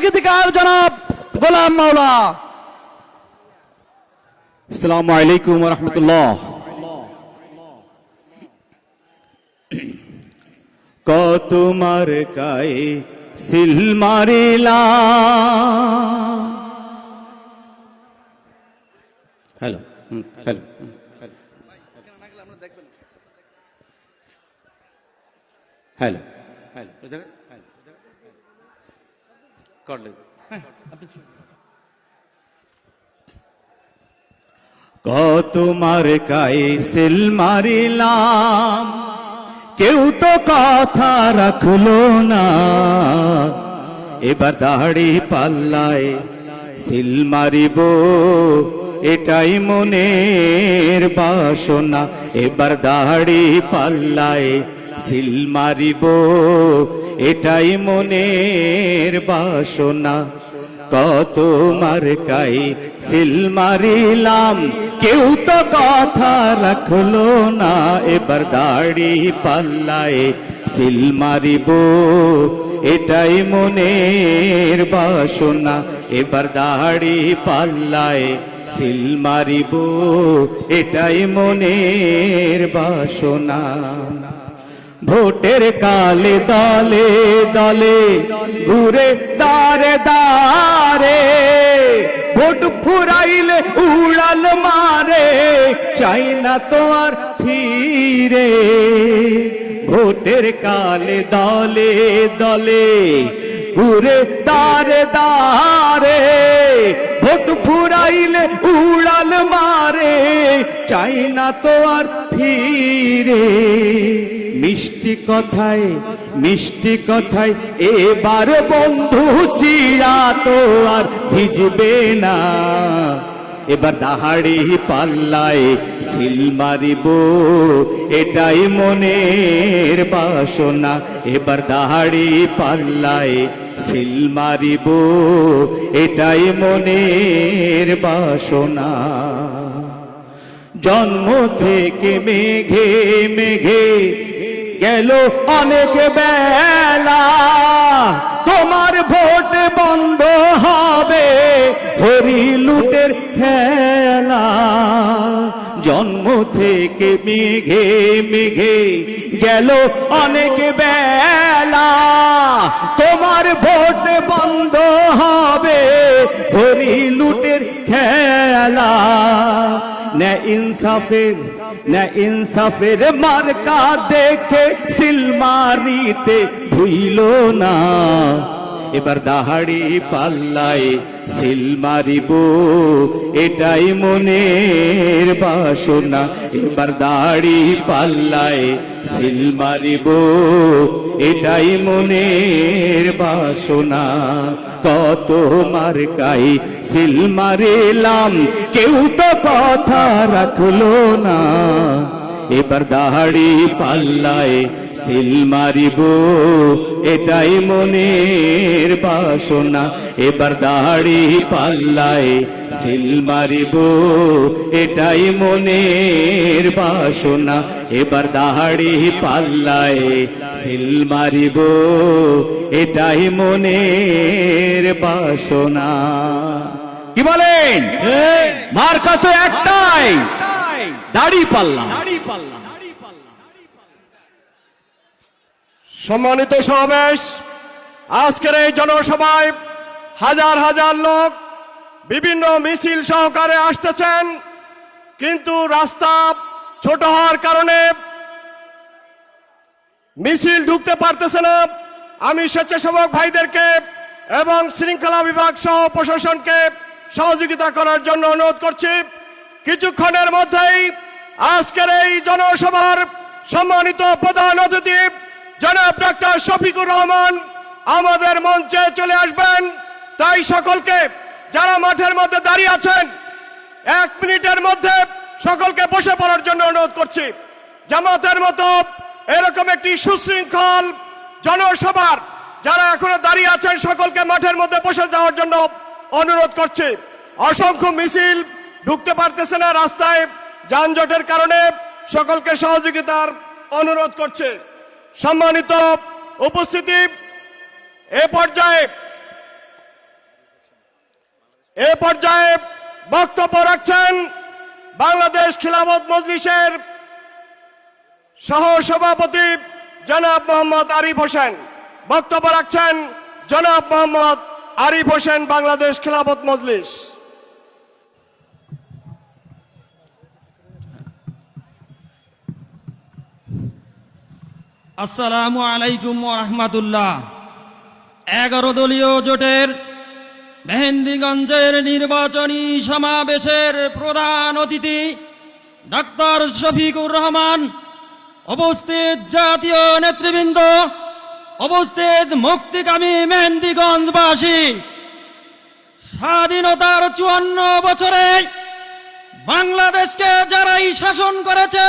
গীতিকার জনাব গোলাম মাওলা। আসসালামু আলাইকুম ওয়া রাহমাতুল্লাহ। কত মার গায়ে সিল মারিলা। হ্যালো হ্যালো হ্যালো কত মার গায়ে সিল মারিলাম, কেউ তো কথা রাখলো না। এবার দাড়ি পাল্লায় সিল মারিব, এটাই মনের বাসনা। এবার দাড়ি পাল্লায় সিল মারিব, এটাই মনের বাসনা। কত মার্কাই সিল মারিলাম, কেউ তো কথা রাখলো না। এবার দাড়ি পাল্লায় সিল মারিব, এটাই মনের বাসনা। এবার দাড়ি পাল্লায় সিল মারিব, এটাই মনের বাসনা। ভোটের কালে দলে দলে ঘুরে দাঁড়ে দাঁড়ে, ভোট ফুরাইলে উড়াল মারে, চাই না তো আর ফিরে। ভোটের কালে দলে দলে ঘুরে দাঁড়ে দাঁড়ে, ভোট ফুরাইলে উড়াল মারে, চাই না তো আর ফিরে। মিষ্টি কথায় এবার বন্ধু চিড়া তো আর ভিজবে না। এবার দাহাড়ি পাল্লায় সিল মারিব, এটাই মনের বাসনা। এবার দাহাড়ি পাল্লায় সিল মারিব, এটাই মনের বাসনা। জন্ম থেকে মেঘে মেঘে গেল অনেক বেলা, তোমার ভোট বন্ধ হবে হরি লুটের খেলা। জন্ম থেকে মেঘে মেঘে গেল অনেক বেলা, তোমার ভোট বন্ধ হবে হরি লুটের খেলা। না ইনসাফের মার্কা দেখে সিল মারিতে ভুইল না। এবার দাহাড়ি পাল্লায় সিল মারিব, এটাই মনের বাসনা। এবার দাড়ি পাল্লায় সিল মারিব, এটাই মনের বাসনা। কত মার্কাই সিল মারিলাম, কেউ তো কথা রাখলো না। এবার দাড়ি পাল্লায় সিল মারিব, এটাই মনের বাসনা। এবার দাড়ি পাল্লায় সিল মারিব, এটাই মনের বাসনা। এবার দাড়ি পাল্লায় সিল মারিব, এটাই মনের বাসনা। কি বলেন? মার্কা তো একটাই, দাড়ি পাল্লা। সম্মানিত সমাবেশ, আজকের এই জনসভায় হাজার হাজার লোক বিভিন্ন মিছিল সহকারে আসতেছেন, কিন্তু রাস্তা ছোট হওয়ার কারণে মিছিল ঢুকতে পারতেছে না। আমি স্বেচ্ছাসেবক ভাইদেরকে এবং শৃঙ্খলা বিভাগ সহ প্রশাসনকে সহযোগিতা করার জন্য অনুরোধ করছি। কিছুক্ষণের মধ্যেই আজকের এই জনসভার সম্মানিত প্রধান অতিথি জনাব ডক্টর শফিকুর রহমান আমাদের মঞ্চে চলে আসবেন। তাই সকলকে যারা মাঠের মধ্যে দাঁড়িয়ে আছেন, 1 মিনিটের মধ্যে সকলকে বসে পড়ার জন্য অনুরোধ করছি। জামাতের মতো এরকম একটি সুশৃঙ্খল জনসভার যারা এখনো দাঁড়িয়ে আছেন, সকলকে মাঠের মধ্যে বসে যাওয়ার জন্য অনুরোধ করছি। অসংখ্য মিছিল ঢুকতে পারতেছে না, রাস্তায় যানজটের কারণে সকলকে সহযোগিতার অনুরোধ করছে। সম্মানিত উপস্থিতি, এ পর্যায়ে এ পর্যায়ে বক্তব্য রাখছেন বাংলাদেশ খিলাফত মজলিসের সহ সভাপতি জনাব মোহাম্মদ আরিফ হোসেন। বক্তব্য রাখছেন জনাব মোহাম্মদ আরিফ হোসেন, বাংলাদেশ খিলাফত মজলিস। আসসালামু আলাইকুম ওয়া রাহমাতুল্লাহ। 11 দলীয় জোটের মেহেন্দিগঞ্জের নির্বাচনী সমাবেশের প্রধান অতিথি ডক্টর শফিকুর রহমান, উপস্থিত জাতীয় নেতৃবৃন্দ, উপস্থিত মুক্তিকামী মেহেন্দিগঞ্জবাসী, স্বাধীনতার 54 বছরে বাংলাদেশকে যারাই শাসন করেছে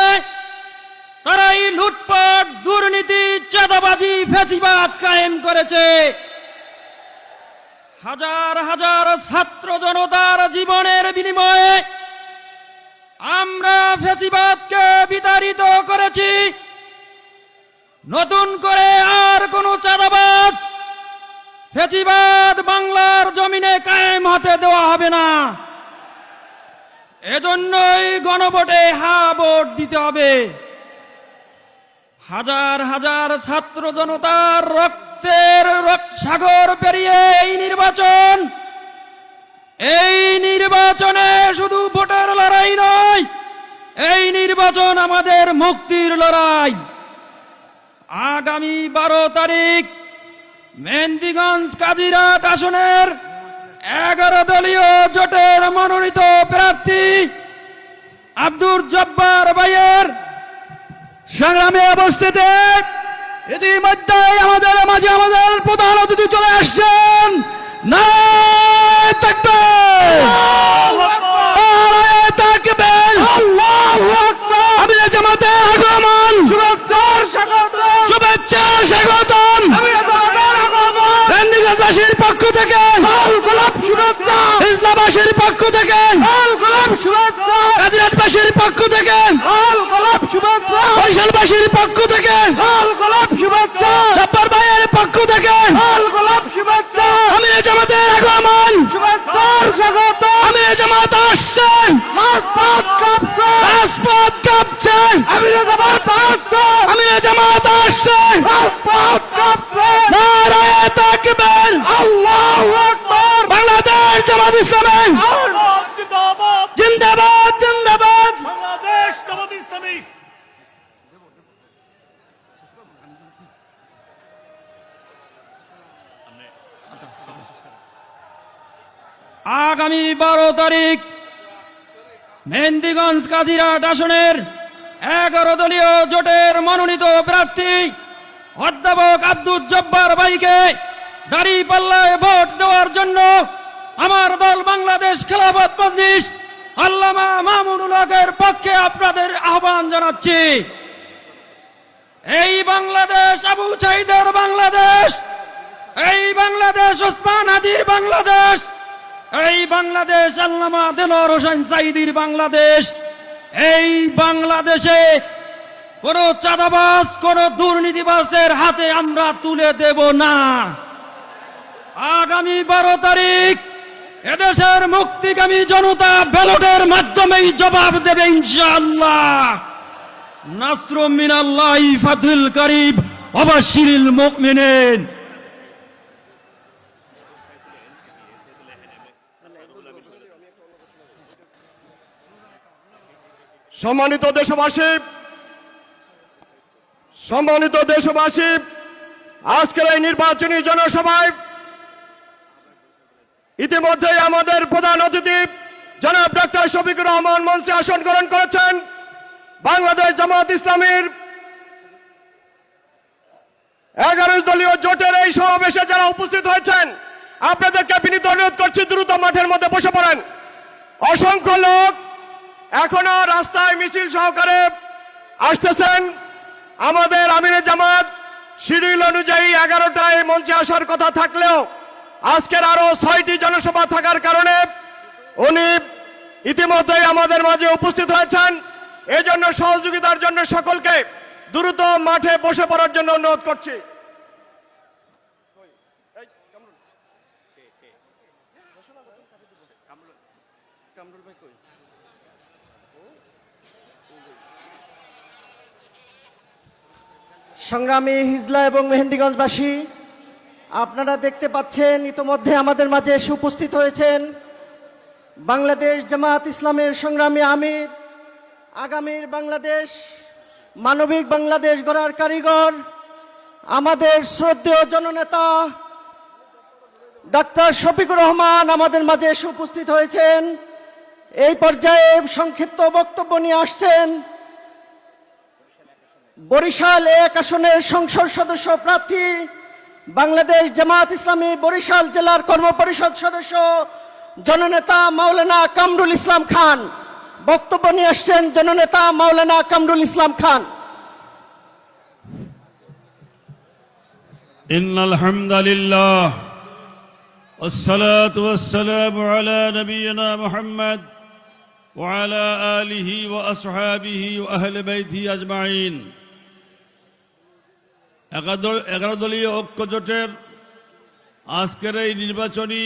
তারাই লুটপাট, দুর্নীতি, চাঁদাবাজি, ফ্যাসিবাদ কায়েম করেছে। হাজার হাজার ছাত্র জনতার জীবনের বিনিময়ে আমরা ফ্যাসিবাদকে বিতাড়িত করেছি। নতুন করে আর কোনো চাঁদাবাজ, ফ্যাসিবাদ বাংলার জমিনে কায়েম হতে দেওয়া হবে না। এজন্যই গণভোটে হ্যাঁ ভোট দিতে হবে। হাজার হাজার ছাত্র জনতার রক্তের সাগর পেরিয়ে এই নির্বাচনে শুধু ভোটের লড়াই নয়, এই নির্বাচন আমাদের মুক্তির লড়াই। আগামী 12 তারিখ মেহেন্দিগঞ্জ কাজিরাট আসনের 11 দলীয় জোটের মনোনীত প্রার্থী আব্দুর জব্বার ভাইয়ের সংগ্রামে উপস্থিতি। ইতিমধ্যে আমাদের মাঝে আমাদের প্রধান অতিথি চলে আসছেন। নারায়ে তাকবীর, নারায়ে তাকবীর, আল্লাহু আকবার। আমিরে জামাতের আগমন, শুভেচ্ছা স্বাগতম। মেহেন্দিগঞ্জবাসীর পক্ষ থেকে শুভেচ্ছা, ইসলামবাসীর পক্ষ থেকে শুভেচ্ছা, কাজিরাটবাসীর পক্ষ থেকে শুভেচ্ছা, বরিশালবাসীর পক্ষ থেকে শুভেচ্ছা, জব্বার ভাইয়ের পক্ষ থেকে শুভেচ্ছা। আমিরে জামাতের আগমন, শুভেচ্ছা স্বাগত। আমিরে জামাত আসছে, রাজপথ কাঁপছে, রাজপথ কাঁপছে। আমিরে জামাত আসছে, আমিরে জামাত আসছে, রাজপথ কাঁপছে। নারায়ে তাকবীর, আল্লাহু আকবার। বাংলাদেশ জামাত ইসলামী জিন্দাবাদ, জিন্দাবাদ। বাংলাদেশ জামাত ইসলামী। আগামী 12 তারিখ মেহেন্দিগঞ্জ কাজিরাট আসনের 11 দলীয় জোটের মনোনীত প্রার্থী অধ্যাপক আব্দুর জব্বার ভাইকে দাঁড়িপাল্লায় ভোট দেওয়ার জন্য আমার দল বাংলাদেশ খেলাফত মজলিস আল্লামা মামুনুল হকের পক্ষে আপনাদের আহ্বান জানাচ্ছি। এই বাংলাদেশ আবু সাঈদের বাংলাদেশ, এই বাংলাদেশ ওসমান হাদির বাংলাদেশ, এই বাংলাদেশ আল্লামা দেলোয়ার হোসেন সাঈদীর বাংলাদেশ। এই বাংলাদেশে কোন চাঁদাবাজ, কোন দুর্নীতিবাজের হাতে আমরা তুলে দেব না। আগামী 12 তারিখ এদেশের মুক্তিকামী জনতা ব্যালটের মাধ্যমেই জবাব দেবে ইনশাআল্লাহ। নাসরুম মিনাল্লাহি ফাতুল করিব ওয়া বাশশিরিল মুমিনিন। সম্মানিত দেশবাসী, আজকের এই নির্বাচনী জনসভায় ইতিমধ্যেই আমাদের প্রধান অতিথি জনাব ডক্টর শফিকুর রহমান মঞ্চে আসন গ্রহণ করেছেন। বাংলাদেশ জামাত ইসলামীর 11 দলীয় জোটের এই সমাবেশে যারা উপস্থিত হয়েছেন, আপনাদেরকে বিনীত অনুরোধ করছি দ্রুত মাঠের মধ্যে বসে পড়েন। অসংখ্য লোক এখনো রাস্তায় মিছিল সহকারে আসতেছেন। আমাদের আমিরে জামাত শিডিউল অনুযায়ী 11টায় মঞ্চে আসার কথা থাকলেও আজকের আরো 6টি জনসভা থাকার কারণে উনি ইতিমধ্যেই আমাদের মাঝে উপস্থিত হয়েছেন। এই জন্য সহযোগিতার জন্য সকলকে দ্রুত মাঠে বসে পড়ার জন্য অনুরোধ করছি। সংগ্রামী হিজলা এবং মেহেন্দিগঞ্জবাসী, আপনারা দেখতে পাচ্ছেন ইতোমধ্যে আমাদের মাঝে এসে উপস্থিত হয়েছেন বাংলাদেশ জামাত ইসলামের সংগ্রামী আমির, আগামীর বাংলাদেশ, মানবিক বাংলাদেশ গড়ার কারিগর, আমাদের শ্রদ্ধেয় জননেতা ডাক্তার শফিকুর রহমান আমাদের মাঝে এসে উপস্থিত হয়েছেন। এই পর্যায়ে সংক্ষিপ্ত বক্তব্য নিয়ে আসছেন বরিশাল 1 আসনের সংসদ সদস্য প্রার্থী, বাংলাদেশ জামাত ইসলামী বরিশাল জেলার কর্মপরিষদ সদস্য জননেতা মাওলানা কামরুল ইসলাম খান। বক্তব্য নিয়ে আসছেন জননেতা মাওলানা কামরুল ইসলাম খান। إن الحمد لله والصلاة والسلام على نبينا محمد وعلى آله وأصحابه وأهل بيته أجمعين। 11 দলীয় ঐক্য জোটের আজকের এই নির্বাচনী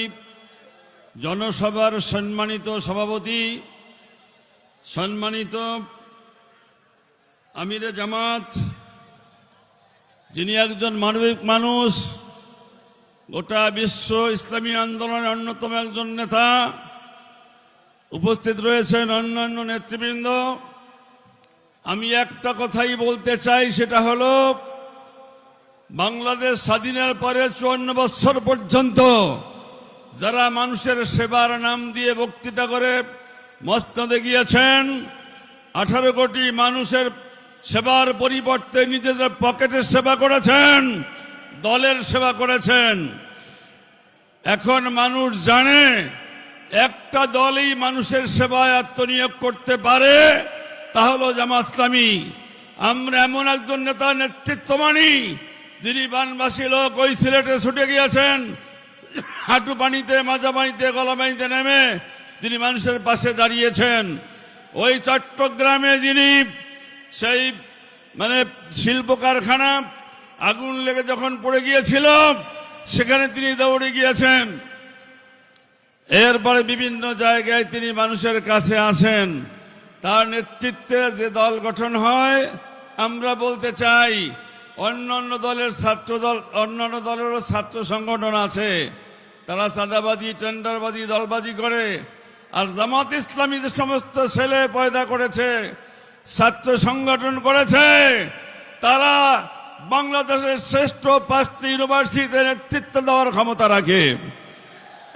জনসভার সম্মানিত সভাপতি, সম্মানিত আমিরে জামাত, যিনি একজন মানবিক মানুষ, গোটা বিশ্ব ইসলামী আন্দোলনের অন্যতম একজন নেতা, উপস্থিত রয়েছেন অন্যান্য নেতৃবৃন্দ। আমি একটা কথাই বলতে চাই, সেটা হলো বাংলাদেশ স্বাধীনের পরে 54 বছর পর্যন্ত যারা মানুষের সেবার নাম দিয়ে বক্তৃতা করে মসনদে গিয়েছেন, 18 কোটি মানুষের সেবার পরিবর্তে নিজেদের পকেটের সেবা করেছেন, দলের সেবা করেছেন। এখন মানুষ জানে একটা দলই মানুষের সেবায় আত্মনিয়োগ করতে পারে, তা হলো জামাত ইসলামী। আমরা এমন একজন নেতা নেতৃত্ব মানি, যিনি বানবাসী লোক ওই সিলেটে ছুটে গিয়েছেন, হাঁটু পানিতে, মাজা পানিতে, গলা পানিতে নেমে তিনি মানুষের পাশে দাঁড়িয়েছেন। ওই চট্টগ্রামে যিনি সেই শিল্প কারখানা আগুন লেগে যখন পড়ে গিয়েছিল, সেখানে তিনি দৌড়ে গিয়েছেন। এরপরে বিভিন্ন জায়গায় তিনি মানুষের কাছে আসেন। তার নেতৃত্বে যে দল গঠন হয়, আমরা বলতে চাই অন্যান্য দলের ছাত্র দল, অন্যান্য দলেরও ছাত্র সংগঠন আছে, তারা চাঁদাবাজি, টেন্ডারবাজি, দলবাজি করে। আর জামাত ইসলামী যে সমস্ত ছেলে পয়দা করেছে, ছাত্র সংগঠন করেছে, তারা বাংলাদেশের শ্রেষ্ঠ 5টি ইউনিভার্সিটিতে নেতৃত্ব দেওয়ার ক্ষমতা রাখে।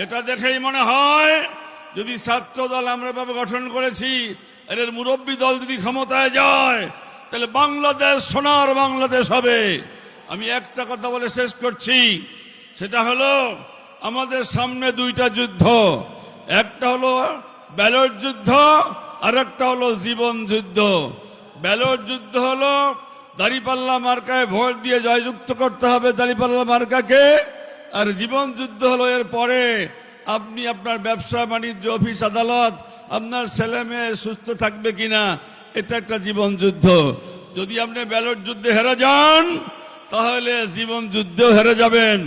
এটা দেখেই মনে হয় যদি ছাত্র দল আমরা ভাবে গঠন করেছি, এর মুরব্বী দল যদি ক্ষমতায় যায়, তাহলে বাংলাদেশ সোনার বাংলাদেশ হবে। আমি একটা কথা বলে শেষ করছি, সেটা হলো আমাদের সামনে 2টা যুদ্ধ। একটা হলো ব্যালট যুদ্ধ, আর একটা হলো জীবন যুদ্ধ। ব্যালট যুদ্ধ হলো দাঁড়িপাল্লা মার্কায় ভোট দিয়ে জয়যুক্ত করতে হবে দাঁড়িপাল্লা মার্কাকে। আর জীবন যুদ্ধ হলো এর পরে আপনি আপনার ব্যবসা বাণিজ্য, অফিস আদালত, আপনার ছেলে মেয়ে সুস্থ থাকবে কিনা, এটা একটা জীবন যুদ্ধ। যদি আপনি ব্যালট যুদ্ধে হেরে যান, তাহলে জীবন যুদ্ধেও হেরে যাবেন।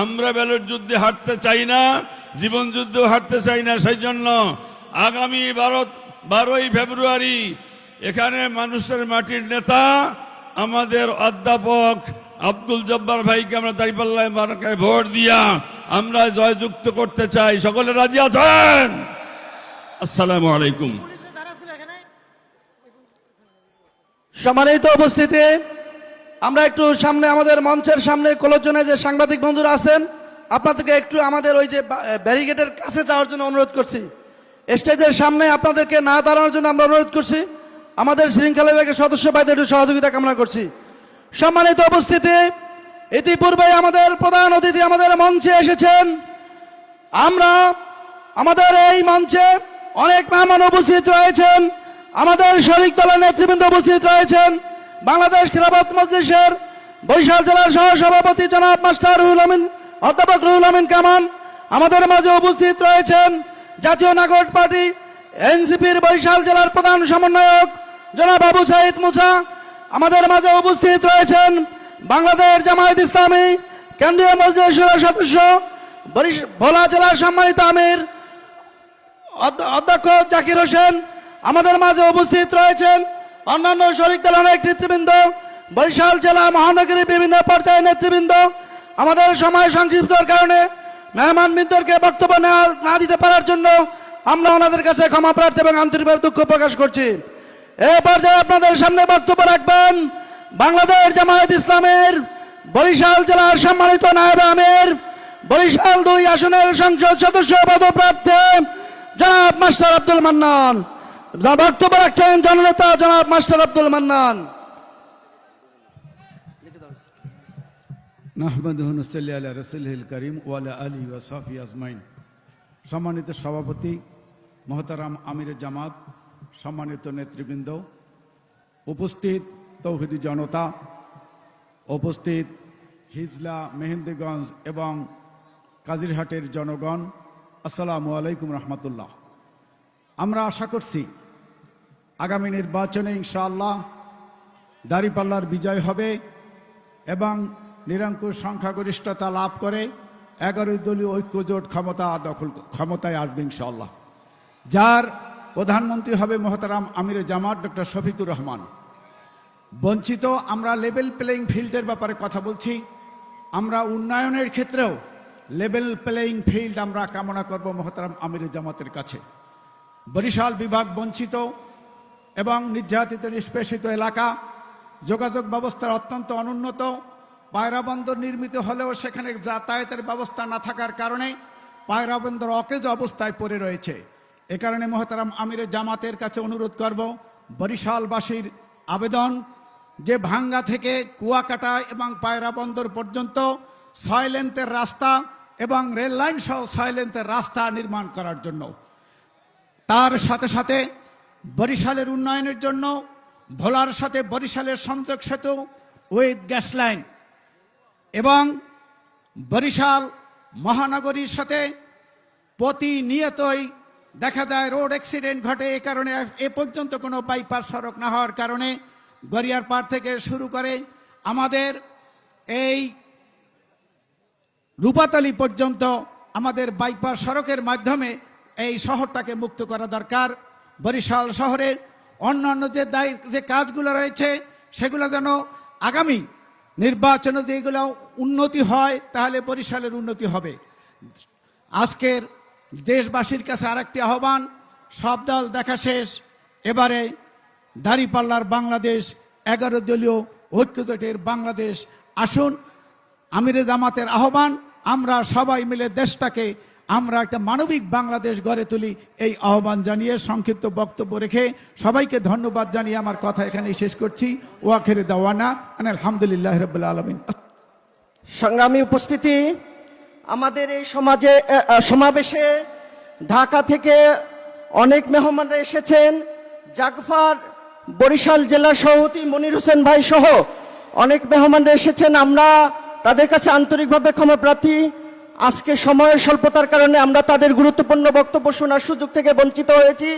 আমরা ব্যালট যুদ্ধে হারতে চাই না, জীবন যুদ্ধেও হারতে চাই না। সেই জন্য আগামী 12ই ফেব্রুয়ারি এখানে মানুষের মাটির নেতা আমাদের অধ্যাপক আব্দুল জব্বার ভাইকে আমরা দাঁড়িপাল্লায় মার্কায় ভোট দিয়া আমরা জয়যুক্ত করতে চাই। সকলে রাজি আছেন? আসসালামু আলাইকুম। সম্মানিত উপস্থিতি, আমরা একটু সামনে, আমাদের মঞ্চের সামনে কলোজনে যে সাংবাদিক বন্ধুরা আছেন, আপনাদেরকে একটু আমাদের ওই যে ব্যারিকেডের কাছে যাওয়ার জন্য অনুরোধ করছি। স্টেজের সামনে আপনাদেরকে না দাঁড়ানোর জন্য আমরা অনুরোধ করছি। আমাদের শৃঙ্খলা বিভাগের সদস্য ভাইদের একটু সহযোগিতা কামনা করছি। সম্মানিত উপস্থিতি, ইতিপূর্বে আমাদের প্রধান অতিথি আমাদের মঞ্চে এসেছেন। আমরা আমাদের এই মঞ্চে অনেক মেহমান উপস্থিত রয়েছেন, আমাদের শরিক দলের নেতৃবৃন্দ উপস্থিত রয়েছেন। বাংলাদেশ খেলাফত মজলিসের বরিশাল জেলার সহসভাপতি জনাব মাস্টার রুহুল আমিন, অধ্যাপক রুহুল আমিন কামান আমাদের মাঝে উপস্থিত রয়েছেন। জাতীয় নাগরিক পার্টি এনসিপির বরিশাল জেলার প্রধান সমন্বয়ক জনাব আবু সাইদ মুসা আমাদের মাঝে উপস্থিত রয়েছেন। বাংলাদেশ জামায়াত ইসলামী কেন্দ্রীয় মজলিসের সদস্য ভোলা জেলার সম্মানিত আমির অধ্যক্ষ জাকির হোসেন আমাদের মাঝে উপস্থিত রয়েছেন। অন্যান্য শরিক দলের অনেক নেতৃবৃন্দ, বরিশাল জেলা মহানগরীর বিভিন্ন পর্যায়ের নেতৃবৃন্দ, আমাদের সময় সংক্ষিপ্তর কারণে মেহমানবৃন্দকে বক্তব্য না দিতে পারার জন্য আমরা ওনাদের কাছে ক্ষমা প্রার্থী এবং আন্তরিকভাবে দুঃখ প্রকাশ করছি। এই পর্যায়ে আপনাদের সামনে বক্তব্য রাখবেন বাংলাদেশ জামায়াত ইসলামের বরিশাল জেলার সম্মানিত নায়েবে আমির, বরিশাল 2 আসনের সংসদ সদস্য পদপ্রার্থী জনাব মাস্টার আব্দুল মান্নান। বক্তব্য রাখছেন জননেতা জনাব মাস্টার আব্দুল মান্নান। নাহমাদুহু নসাল্লি আলা রাসূলিল কারীম ওয়া আলা আলিহি ওয়া সাহবিহি আজমাইন। সম্মানিত সভাপতি মহতারাম আমিরে জামাত, সম্মানিত নেতৃবৃন্দ, উপস্থিত তৌহিদি জনতা, উপস্থিত হিজলা, মেহেন্দিগঞ্জ এবং কাজিরহাটের জনগণ, আসসালামু আলাইকুম রহমতুল্লাহ। আমরা আশা করছি আগামী নির্বাচনে ইনশাআল্লাহ দাঁড়িপাল্লার বিজয় হবে এবং নিরঙ্কুশ সংখ্যাগরিষ্ঠতা লাভ করে 11 দলীয় ঐক্যজোট ক্ষমতায় আসবে ইনশাআল্লাহ। যার প্রধানমন্ত্রী হবে মহতারাম আমিরে জামাত ডক্টর শফিকুর রহমান। বঞ্চিত আমরা লেভেল প্লেয়িং ফিল্ডের ব্যাপারে কথা বলছি। আমরা উন্নয়নের ক্ষেত্রেও লেভেল প্লেয়িং ফিল্ড আমরা কামনা করব মহতারাম আমিরে জামাতের কাছে। বরিশাল বিভাগ বঞ্চিত এবং নির্যাতিত নিষ্পেষিত এলাকা, যোগাযোগ ব্যবস্থার অত্যন্ত অনুন্নত। পায়রা বন্দর নির্মিত হলেও সেখানে যাতায়াতের ব্যবস্থা না থাকার কারণে পায়রা বন্দর অকেজ অবস্থায় পড়ে রয়েছে। এ কারণে মহতারাম আমিরে জামাতের কাছে অনুরোধ করব, বরিশালবাসীর আবেদন যে ভাঙ্গা থেকে কুয়াকাটা এবং পায়রা বন্দর পর্যন্ত 6 লেনের রাস্তা এবং রেল লাইন সহ 6 লেনের রাস্তা নির্মাণ করার জন্য, তার সাথে সাথে বরিশালের উন্নয়নের জন্য ভোলার সাথে বরিশালের সংযোগ সেতু উইথ গ্যাস লাইন এবং বরিশাল মহানগরীর সাথে প্রতিনিয়তই দেখা যায় রোড অ্যাক্সিডেন্ট ঘটে। এ কারণে এ পর্যন্ত কোনো বাইপাস সড়ক না হওয়ার কারণে গড়িয়ারপাড় থেকে শুরু করে আমাদের এই রূপাতলী পর্যন্ত আমাদের বাইপাস সড়কের মাধ্যমে এই শহরটাকে মুক্ত করা দরকার। বরিশাল শহরের অন্যান্য যে কাজগুলো রয়েছে সেগুলো যেন আগামী নির্বাচনে যেগুলো উন্নতি হয় তাহলে বরিশালের উন্নতি হবে। আজকের দেশবাসীর কাছে আরেকটি আহ্বান, সব দল দেখা শেষ, এবারে দাঁড়িপাল্লার বাংলাদেশ, 11 দলীয় ঐক্যজোটের বাংলাদেশ আসুন। আমিরে জামাতের আহ্বান, আমরা সবাই মিলে দেশটাকে আমরা একটা মানবিক বাংলাদেশ গড়ে তুলি, এই আহ্বান জানিয়ে সংক্ষিপ্ত বক্তব্য রেখে সবাইকে ধন্যবাদ জানিয়ে আমার কথা এখানেই শেষ করছি। ওয়াখির দাওয়ানা আলহামদুলিল্লাহ রাব্বিল আলামিন। সংগ্রামী উপস্থিতি, আমাদের এই সমাবেশে ঢাকা থেকে অনেক মেহমানরা এসেছেন। জাগফার বরিশাল জেলা সভাপতি মনির হোসেন ভাই সহ অনেক মেহমানরা এসেছেন। আমরা তাদের কাছে আন্তরিকভাবে ক্ষমা প্রার্থী। আজকে সময়ের স্বল্পতার কারণে আমরা তাদের গুরুত্বপূর্ণ বক্তব্য শোনার সুযোগ থেকে বঞ্চিত হয়েছি।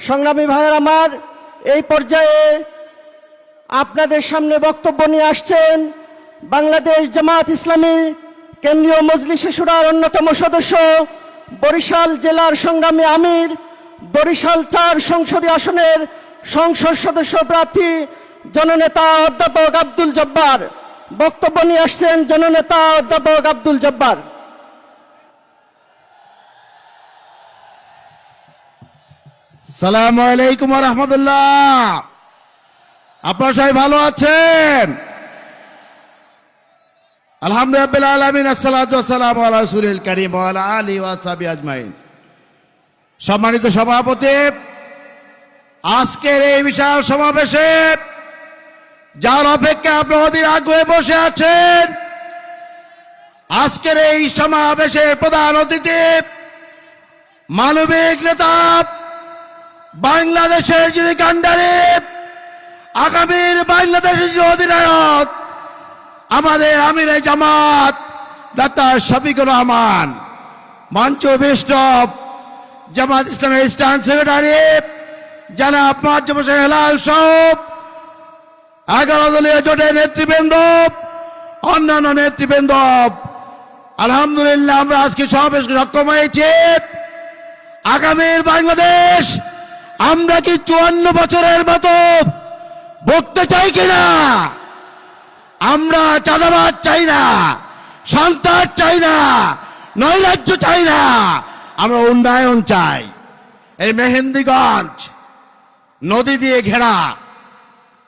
সংগ্রামী ভাইয়ের আমার, এই পর্যায়ে আপনাদের সামনে বক্তব্য নিয়ে আসছেন বাংলাদেশ জামায়াত ইসলামী কেন্দ্রীয় মজলিসে শুরার অন্যতম সদস্য, বরিশাল জেলার সংগ্রামী আমির, বরিশাল 4 সংসদীয় আসনের সংসদ সদস্য প্রার্থী জননেতা অধ্যাপক আব্দুল জব্বার। বক্তব্য নিয়ে আসছেন জননেতা অধ্যাপক আব্দুল জব্বার। সালামু আলাইকুম ওয়া রাহমাতুল্লাহ। আপনারা সবাই ভালো আছেন? আলহামদুলিল্লাহ রাব্বিল আলামিন, আসসালাতু ওয়াসসালামু আলা রাসূলিল কারীম ওয়া আলা আলিহি ওয়া সাহবিহি আজমাইন। সম্মানিত সভাপতি, আজকের এই বিশাল সমাবেশে যার অপেক্ষা আপনারা অধীর আগ্রহে বসে আছেন, আজকের এই সমাবেশের প্রধান অতিথি মানবিক নেতা, বাংলাদেশের যিনি কাণ্ডারি, আগামীর বাংলাদেশের যিনি অধিনায়ক, আমাদের আমিরে জামাত ডাক্তার শফিকুর রহমান, মঞ্চ বিষ্টপ জামাত ইসলামের স্ট্যান্ড সেক্রেটারি জনাব মোয়াজ্জেম হোসেন হেলাল সাহেব, 11 দলীয় জোটের নেতৃবৃন্দ, অন্যান্য নেতৃবৃন্দ, আলহামদুলিল্লাহ আমরা আজকে সমাবেশ সক্ষম হয়েছে। আগামীর বাংলাদেশ আমরা কি 54 বছরের মতো ভুগতে চাই কিনা? আমরা চাঁদাবাদ চাই না, সন্ত্রাস চাই না, নৈরাজ্য চাই না, আমরা উন্নয়ন চাই। এই মেহেন্দিগঞ্জ নদী দিয়ে ঘেরা,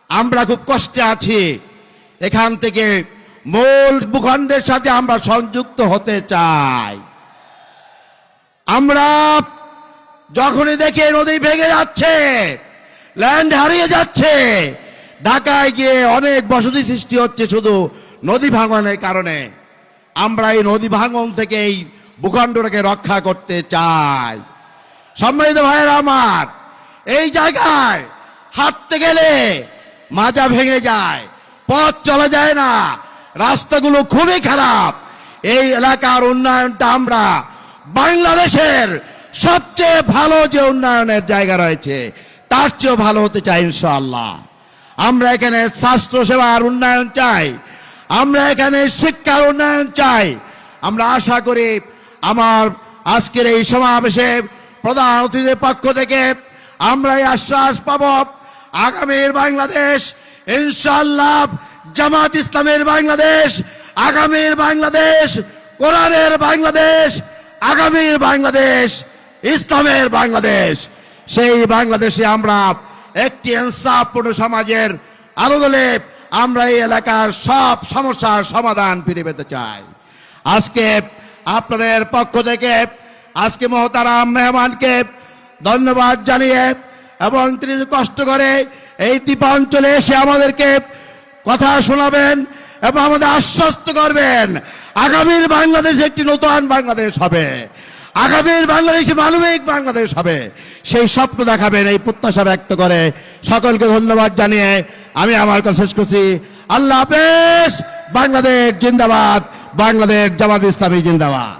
আমরা খুব কষ্টে আছি। এখান থেকে মূল ভূখণ্ডের সাথে আমরা সংযুক্ত হতে চাই। আমরা যখনই দেখি নদী ভেঙে যাচ্ছে, ল্যান্ড হারিয়ে যাচ্ছে, ঢাকায় গিয়ে অনেক বসতি সৃষ্টি হচ্ছে শুধু নদী ভাঙনের কারণে। আমরা এই নদী ভাঙন থেকে এই ভূখণ্ডটাকে রক্ষা করতে চাই। সম্মানিত ভাইয়েরা আমার, এই জায়গায় হাঁটতে গেলে মাজা ভেঙে যায়, পথ চলা যায় না, রাস্তাগুলো খুবই খারাপ। এই এলাকার উন্নয়নটা আমরা বাংলাদেশের সবচেয়ে ভালো যে উন্নয়নের জায়গা রয়েছে তার চেয়েও ভালো হতে চাই ইনশাআল্লাহ। আমরা এখানে স্বাস্থ্য সেবার উন্নয়ন চাই, আমরা এখানে শিক্ষার উন্নয়ন চাই। আমরা আশা করি আমার আজকের এই সমাবেশে প্রধান অতিথিদের পক্ষ থেকে আমরা এই আশ্বাস পাব, আগামীর বাংলাদেশ ইনশাআল্লাহ জামাত ইসলামের বাংলাদেশ, আগামীর বাংলাদেশ কোরআনের বাংলাদেশ, আগামীর বাংলাদেশ ইসলামের বাংলাদেশ। সেই বাংলাদেশে আমরা একটি ইনসাফপূর্ণ সমাজের আলোদলে আমরা এই এলাকার সব সমস্যার সমাধান ফিরে পেতে চাই। আজকে আপনাদের পক্ষ থেকে আজকে মহতারাম মেহমানকে ধন্যবাদ জানিয়ে এবং তিনি কষ্ট করে এই দ্বীপাঞ্চলে এসে আমাদেরকে কথা শোনাবেন এবং আমাদের আশ্বস্ত করবেন আগামীর বাংলাদেশ একটি নতুন বাংলাদেশ হবে, আগামীর বাংলাদেশ মানবিক বাংলাদেশ হবে, সেই স্বপ্ন দেখাবেন এই প্রত্যাশা ব্যক্ত করে সকলকে ধন্যবাদ জানিয়ে আমি আমার কথা শেষ করছি। আল্লাহ হাফেজ। বাংলাদেশ জিন্দাবাদ, বাংলাদেশ জামাত ইসলামী জিন্দাবাদ।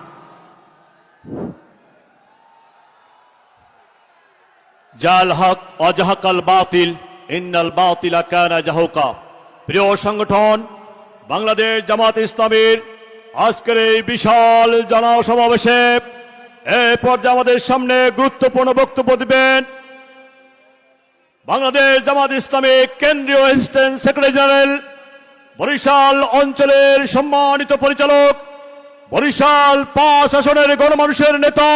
জাল হক অজাহাকাল বাতিল ইন্নাল বাতিলা কানা জাহুকা। প্রিয় সংগঠন বাংলাদেশ জামাত ইসলামীর আজকের এই বিশাল জনসমাবেশে এই পর্যায়ে আমাদের সামনে গুরুত্বপূর্ণ বক্তব্য দিবেন বাংলাদেশ জামাত ইসলামী কেন্দ্রীয় অ্যাসিস্ট্যান্ট সেক্রেটারি জেনারেল, বরিশাল অঞ্চলের সম্মানিত পরিচালক, বরিশাল 5 আসনের গণমানুষের নেতা,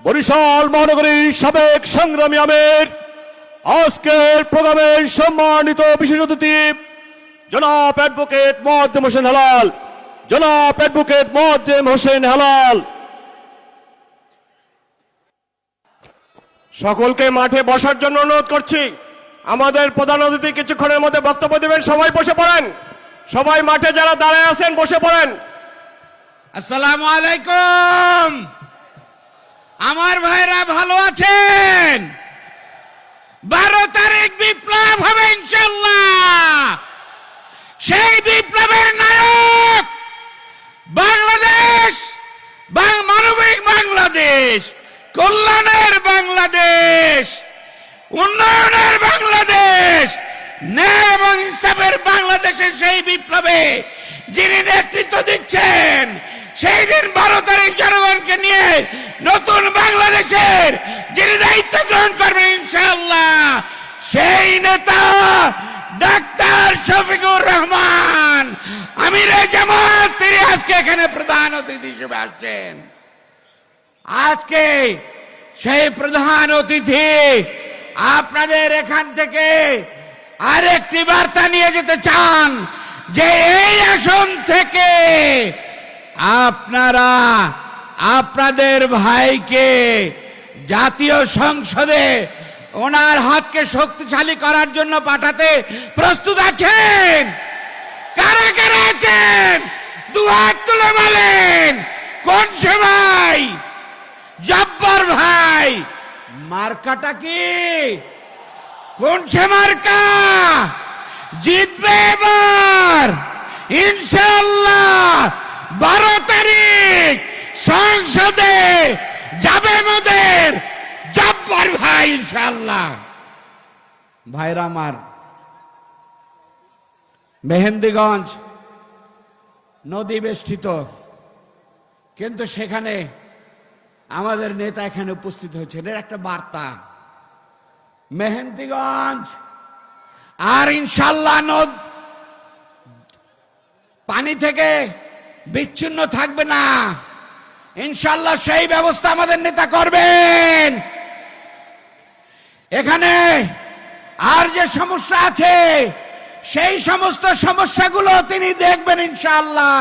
বরিশাল মহানগরীর সাবেক সংগ্রামী আমির, আজকের প্রোগ্রামের সম্মানিত বিশেষ অতিথি জনাব অ্যাডভোকেট মোয়াজ্জেম হোসেন হেলাল, জনাব অ্যাডভোকেট মোয়াজ্জেম হোসেন হেলাল। সকলকে মাঠে বসার জন্য অনুরোধ করছি। আমাদের প্রধান অতিথি কিছুক্ষণের মধ্যে বক্তব্য দেবেন। সবাই বসে পড়েন, সবাই মাঠে যারা দাঁড়ায় আছেন বসে পড়েন। আসসালামু আলাইকুম। আমার ভাইরা ভালো আছেন? 12 তারিখ বিপ্লব হবে ইনশাআল্লাহ। সেই বিপ্লবের নায়ক বাংলাদেশ, মানবিক বাংলাদেশ, কল্যাণের বাংলাদেশ, উন্নয়নের বাংলাদেশ, ন্যায় এবং ইনসাফের বাংলাদেশের সেই বিপ্লবে যিনি নেতৃত্ব দিচ্ছেন, সেই দিন 12 তারিখ জনগণকে নিয়ে নতুন বাংলাদেশের যিনি দায়িত্ব গ্রহণ করবেন ইনশাআল্লাহ, সেই নেতা ডাক্তার শফিকুর রহমান আমিরে জামাত, তিনি আজকে এখানে প্রধান অতিথি হিসেবে আসছেন। আজকে সেই প্রধান অতিথি আপনাদের এখান থেকে আরেকটি বার্তা নিয়ে যেতে চান যে এই আসন থেকে আপনারা আপনাদের ভাইকে জাতীয় সংসদে ওনার হাতকে শক্তিশালী করার জন্য পাঠাতে প্রস্তুত আছেন? কারা কারা আছেন? দুহাত তুলে বলেন। কোন সময়? জব্বর ভাই, মার্কাটা কি? কোন সে মার্কা? জিতবে এবার ইনশাআল্লাহ। 12 তারিখ সংসদে যাবে মোদের জব্বর ভাই ইনশাআল্লাহ। ভাইরা আমার, মেহেন্দিগঞ্জ নদী বেষ্টিত, কিন্তু সেখানে আমাদের নেতা এখানে উপস্থিত হয়েছে, এর একটা বার্তা মেহেন্দিগঞ্জ আর ইনশাল্লাহ পানি থেকে বিচ্ছিন্ন থাকবে না, ইনশাল্লাহ সেই ব্যবস্থা আমাদের নেতা করবেন। এখানে আর যে সমস্যা আছে সেই সমস্ত সমস্যাগুলো তিনি দেখবেন ইনশাআল্লাহ।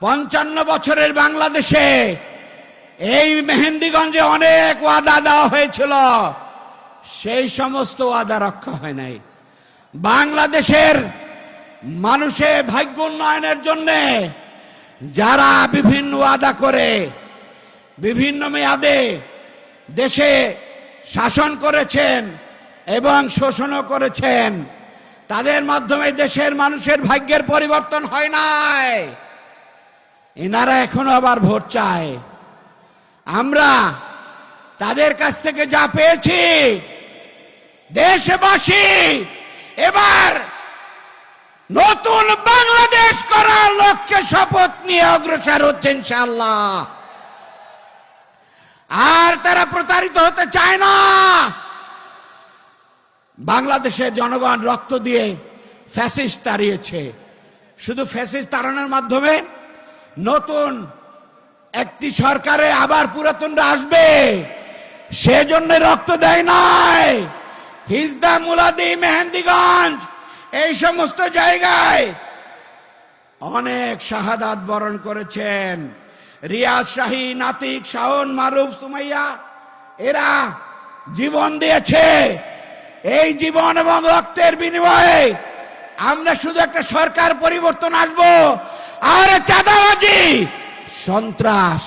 55 বছরের বাংলাদেশে এই মেহেন্দিগঞ্জে অনেক ওয়াদা দেওয়া হয়েছিল, সেই সমস্ত ওয়াদা রক্ষা হয় নাই। বাংলাদেশের মানুষের ভাগ্য উন্নয়নের জন্য যারা বিভিন্ন ওয়াদা করে বিভিন্ন মেয়াদে দেশে শাসন করেছেন এবং শোষণও করেছেন, তাদের মাধ্যমে দেশের মানুষের ভাগ্যের পরিবর্তন হয় নাই। এনারা এখনো আবার ভোট চায়। আমরা তাদের কাছ থেকে যা পেয়েছি, দেশবাসী এবার নতুন বাংলাদেশ করার লক্ষ্যে শপথ নিয়ে অগ্রসর হচ্ছে ইনশাআল্লাহ। আর তারা প্রতারিত হতে চায় না। বাংলাদেশের জনগণ রক্ত দিয়ে ফ্যাসিস্ট তাড়িয়েছে। শুধু ফ্যাসিস্ট তাড়ানোর মাধ্যমে নতুন একটি সরকারে আবার পুরাতনরা আসবে সেজন্য রক্ত দেয় নাই। হিজদা, মুলাদি, মেহেন্দিগঞ্জ এই সমস্ত জায়গায় অনেক শাহাদাত বরণ করেছেন। রিয়াজ, শাহীন, আতিক, শাওন, মারুফ, সুমাইয়া এরা জীবন দিয়েছে। এই জীবন এবং রক্তের বিনিময়ে আমরা শুধু একটা সরকার পরিবর্তন আসবো, আর চাঁদাবাজি, সন্ত্রাস,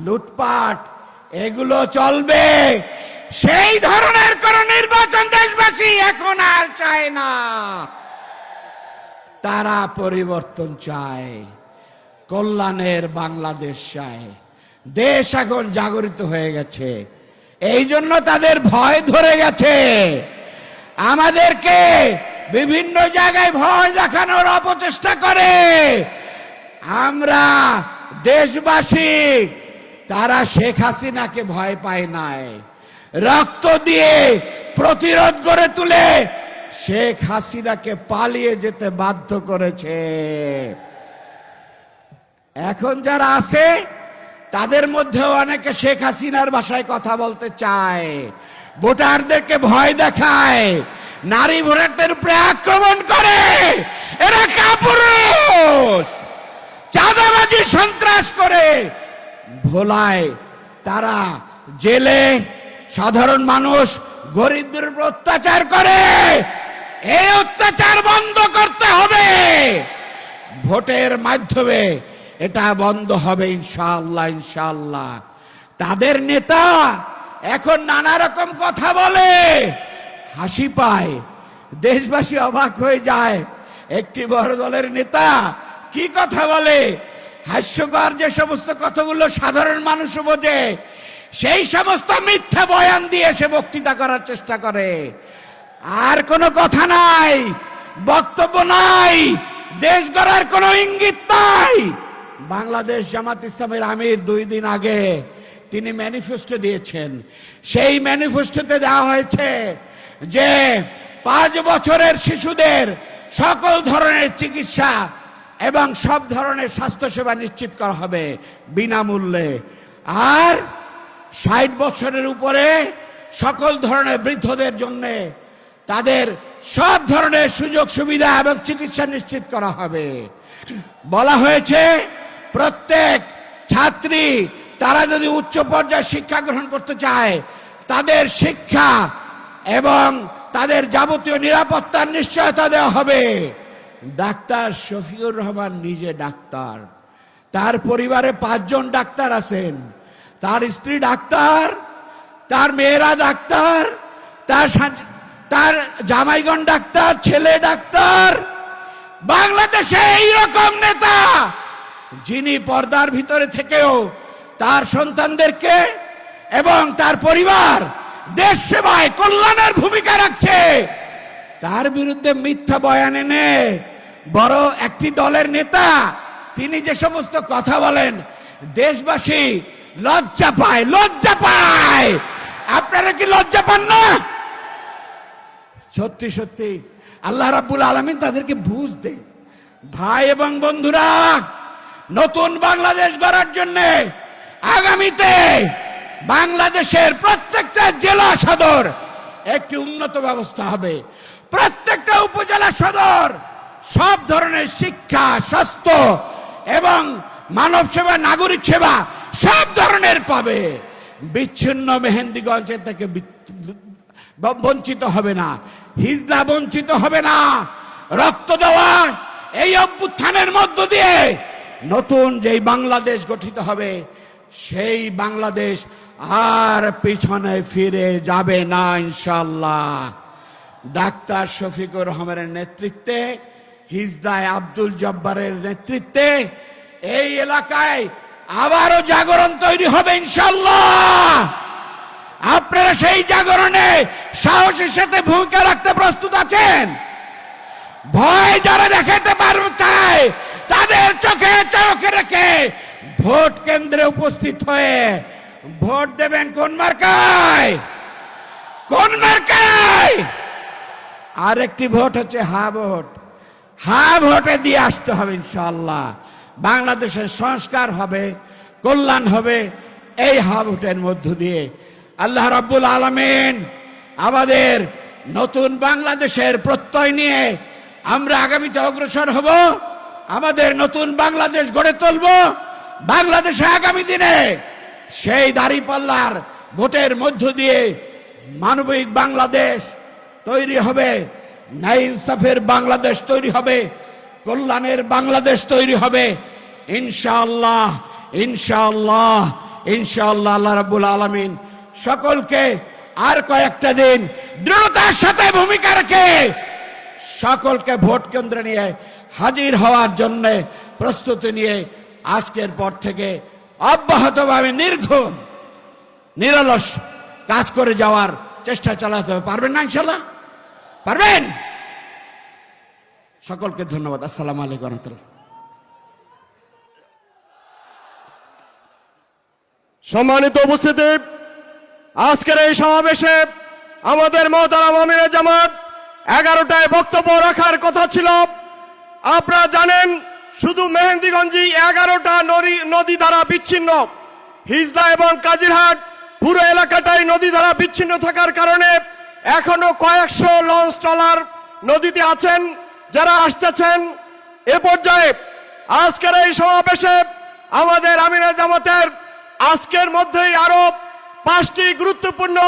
লুটপাট এগুলো চলবে। সেই ধরনের কোন নির্বাচন দেশবাসী এখন আর চায় না। তারা পরিবর্তন চায়, কল্যাণের বাংলাদেশ চায়। দেশ এখন জাগরিত হয়ে গেছে, এই জন্য তাদের ভয় ধরে গেছে। আমাদেরকে বিভিন্ন জায়গায় ভয় দেখানোর অপচেষ্টা করে। আমরা দেশবাসী তারা শেখ হাসিনাকে ভয় পায় নাই, রক্ত দিয়ে প্রতিরোধ গড়ে তুলে শেখ হাসিনাকে পালিয়ে যেতে বাধ্য করেছে। এখন যারা আছে তাদের মধ্যেও অনেকে শেখ হাসিনার ভাষায় কথা বলতে চায়, ভোটারদেরকে ভয় দেখায়, নারী ভোটারদের উপরে আক্রমণ করে। এরা কাপুরুষ, চাঁদাবাজি, সন্ত্রাস করে ভোলায়। তারা জেলে সাধারণ মানুষ গরিবদের উপর অত্যাচার করে। এই অত্যাচার বন্ধ করতে হবে। ভোটের মাধ্যমে এটা বন্ধ হবে ইনশাআল্লাহ, ইনশাআল্লাহ। তাদের নেতা এখন নানা রকম কথা বলে, হাসি পায়, দেশবাসী অবাক হয়ে যায়। একটি বড় দলের নেতা কি কথা বলে, হাস্যকর যে সমস্ত কথাগুলো সাধারণ মানুষ বোঝে, সেই সমস্ত মিথ্যা বয়ান দিয়ে সে বক্তৃতা করার চেষ্টা করে। আর কোনো কথা নাই, বক্তব্য নাই, দেশ গড়ার কোনো ইঙ্গিত নাই। বাংলাদেশ জামাত ইসলামের আমির 2 দিন আগে তিনি ম্যানিফেস্টো দিয়েছেন। সেই ম্যানিফেস্টোতে দেওয়া হয়েছে যে 5 বছরের শিশুদের সকল ধরনের চিকিৎসা এবং সব ধরনের স্বাস্থ্যসেবা নিশ্চিত করা হবে বিনামূল্যে। আর 60 বছরের উপরে সকল ধরনের বৃদ্ধদের জন্য তাদের সব ধরনের সুযোগ সুবিধা এবং চিকিৎসা নিশ্চিত করা হবে। বলা হয়েছে প্রত্যেক ছাত্রী তারা যদি উচ্চ পর্যায়ে শিক্ষা গ্রহণ করতে চায়, তাদের শিক্ষা এবং তাদের যাবতীয় নিরাপত্তার নিশ্চয়তা দেওয়া হবে। ডাক্তার শফিউর রহমান নিজে ডাক্তার, তার পরিবারে 5 জন ডাক্তার আছেন। তার স্ত্রী ডাক্তার, তার মেয়েরা ডাক্তার, তার জামাইগণ ডাক্তার, ছেলে ডাক্তার। বাংলাদেশে এইরকম নেতা যিনি পর্দার ভিতরে থেকেও তার সন্তানদেরকে এবং তার পরিবার দেশ সেবায় কল্যাণের ভূমিকা রাখছে, তার বিরুদ্ধে মিথ্যা বয়ান এনে বড় একটি দলের নেতা তিনি যে সমস্ত কথা বলেন, দেশবাসী লজ্জা পায়, লজ্জা পায়। আপনারা কি লজ্জা পান না? সত্যি সত্যি আল্লাহ রাব্বুল আলামিন তাদেরকে বুঝ দেন। ভাই এবং বন্ধুরা, নতুন বাংলাদেশ গড়ার জন্য আগামীতে বাংলাদেশের প্রত্যেকটা জেলা সদর একটি উন্নত ব্যবস্থা হবে। প্রত্যেকটা উপজেলা সদর সব ধরনের শিক্ষা, স্বাস্থ্য এবং মানব সেবা, নাগরিক সেবা সব ধরনের পাবে। বিচ্ছিন্ন মেহেন্দিগঞ্জ থেকে বঞ্চিত হবে না, হিজলা বঞ্চিত হবে না। রক্ত দেওয়া এই অভ্যুত্থানের মধ্য দিয়ে নতুন যেই বাংলাদেশ গঠিত হবে, সেই বাংলাদেশ আর পিছনে ফিরে যাবে না ইনশাআল্লাহ। ডাক্তার শফিকুর রহমানের নেতৃত্বে, হিজদায় আব্দুল জব্বারের নেতৃত্বে এই এলাকায় আবারও জাগরণ তৈরি হবে ইনশাআল্লাহ। আপনারা সেই জাগরণে সাহসের সাথে ভূমিকা রাখতে প্রস্তুত আছেন? ভয় যারা দেখাতে পারবে চায়, তাদের চোখে চোখে রেখে ভোট কেন্দ্রে উপস্থিত হয়ে ভোট দেবেন কোন মার্কায়? কোন মার্কায়? আরেকটি ভোট হচ্ছে হা ভোট। হা ভোটে দিয়ে আসতে হবে ইনশাআল্লাহ। বাংলাদেশের সংস্কার হবে, কল্যাণ হবে এই হা ভোটের মধ্য দিয়ে। আল্লাহ রাব্বুল আলামিন আমাদের নতুন বাংলাদেশের প্রত্যয় নিয়ে আমরা আগামীতে অগ্রসর হব। আমাদের নতুন বাংলাদেশ গড়ে তুলব। বাংলাদেশে আগামী দিনে সেই দাঁড়িপাল্লার ভোটের মধ্য দিয়ে মানবিক বাংলাদেশ তৈরি হবে, ন্যায় ইনসাফের বাংলাদেশ তৈরি হবে, কল্যাণের বাংলাদেশ তৈরি হবে ইনশাআল্লাহ, ইনশাআল্লাহ, ইনশাআল্লাহ। আল্লাহ রাব্বুল আলামিন সকলকে আর কয়েকটা দিন দৃঢ়তার সাথে ভূমিকা রেখে সকলকে ভোট কেন্দ্রে নিয়ে হাজির হওয়ার জন্য প্রস্তুতি নিয়ে আজকের পর থেকে অব্যাহতভাবে নির্ঘুম নিরলস কাজ করে যাওয়ার চেষ্টা চালাতে হবে। পারবেন না ইনশাআল্লাহ? পারবেন? সকলকে ধন্যবাদ। আসসালামু আলাইকুম ওয়া রাহমাতুল্লাহ। সম্মানিত উপস্থিতি, আজকের এই সমাবেশে আমাদের মোহতারাম আমিরে জামাত 11টায় বক্তব্য রাখার কথা ছিল। আপনারা জানেন শুধু মেহেন্দিগঞ্জে 11টা নদী দ্বারা বিচ্ছিন্ন। হিজলা এবং কাজিরহাট পুরো এলাকাটাই নদী দ্বারা বিচ্ছিন্ন থাকার কারণে এখনো কয়েকশো লঞ্চ ট্রলার নদীতে আছেন যারা আসতেছেন। এ পর্যায়ে আজকের এই সমাবেশে আমাদের আমিরে জামাতের আজকের মধ্যেই আরো 5টি গুরুত্বপূর্ণ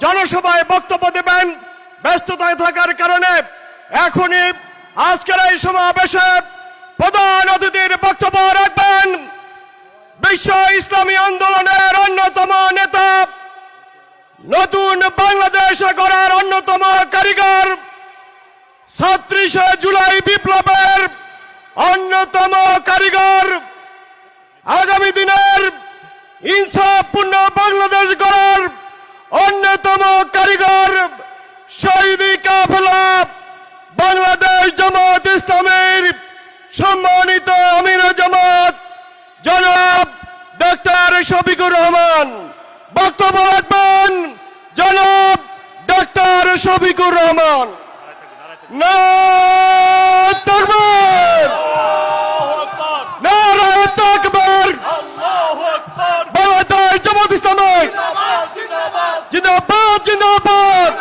জনসভায় বক্তব্য দেবেন। ব্যস্ততায় থাকার কারণে এখনই আজকের এই সমাবেশে প্রধান অতিথির বক্তব্য রাখবেন বিশ্ব ইসলামী আন্দোলনের অন্যতম নেতা, নতুন বাংলাদেশ গড়ার অন্যতম কারিগর, 37শে জুলাই বিপ্লবের অন্যতম কারিগর, আগামী দিনের ইনসাফপূর্ণ বাংলাদেশ গড়ার অন্যতম কারিগর, শহীদি কাফেলা বাংলাদেশ জামাত ইসলামের সম্মানিত আমির জামাত জনাব ডক্টর শফিকুর রহমান। বক্তব্য রাখবেন জনাব ডক্টর শফিকুর রহমান। নারায়ে তাকবীর, নারায়ে তাকবীর, বাংলাদেশ জামাত ইসলামী জিন্দাবাদ, জিন্দাবাদ।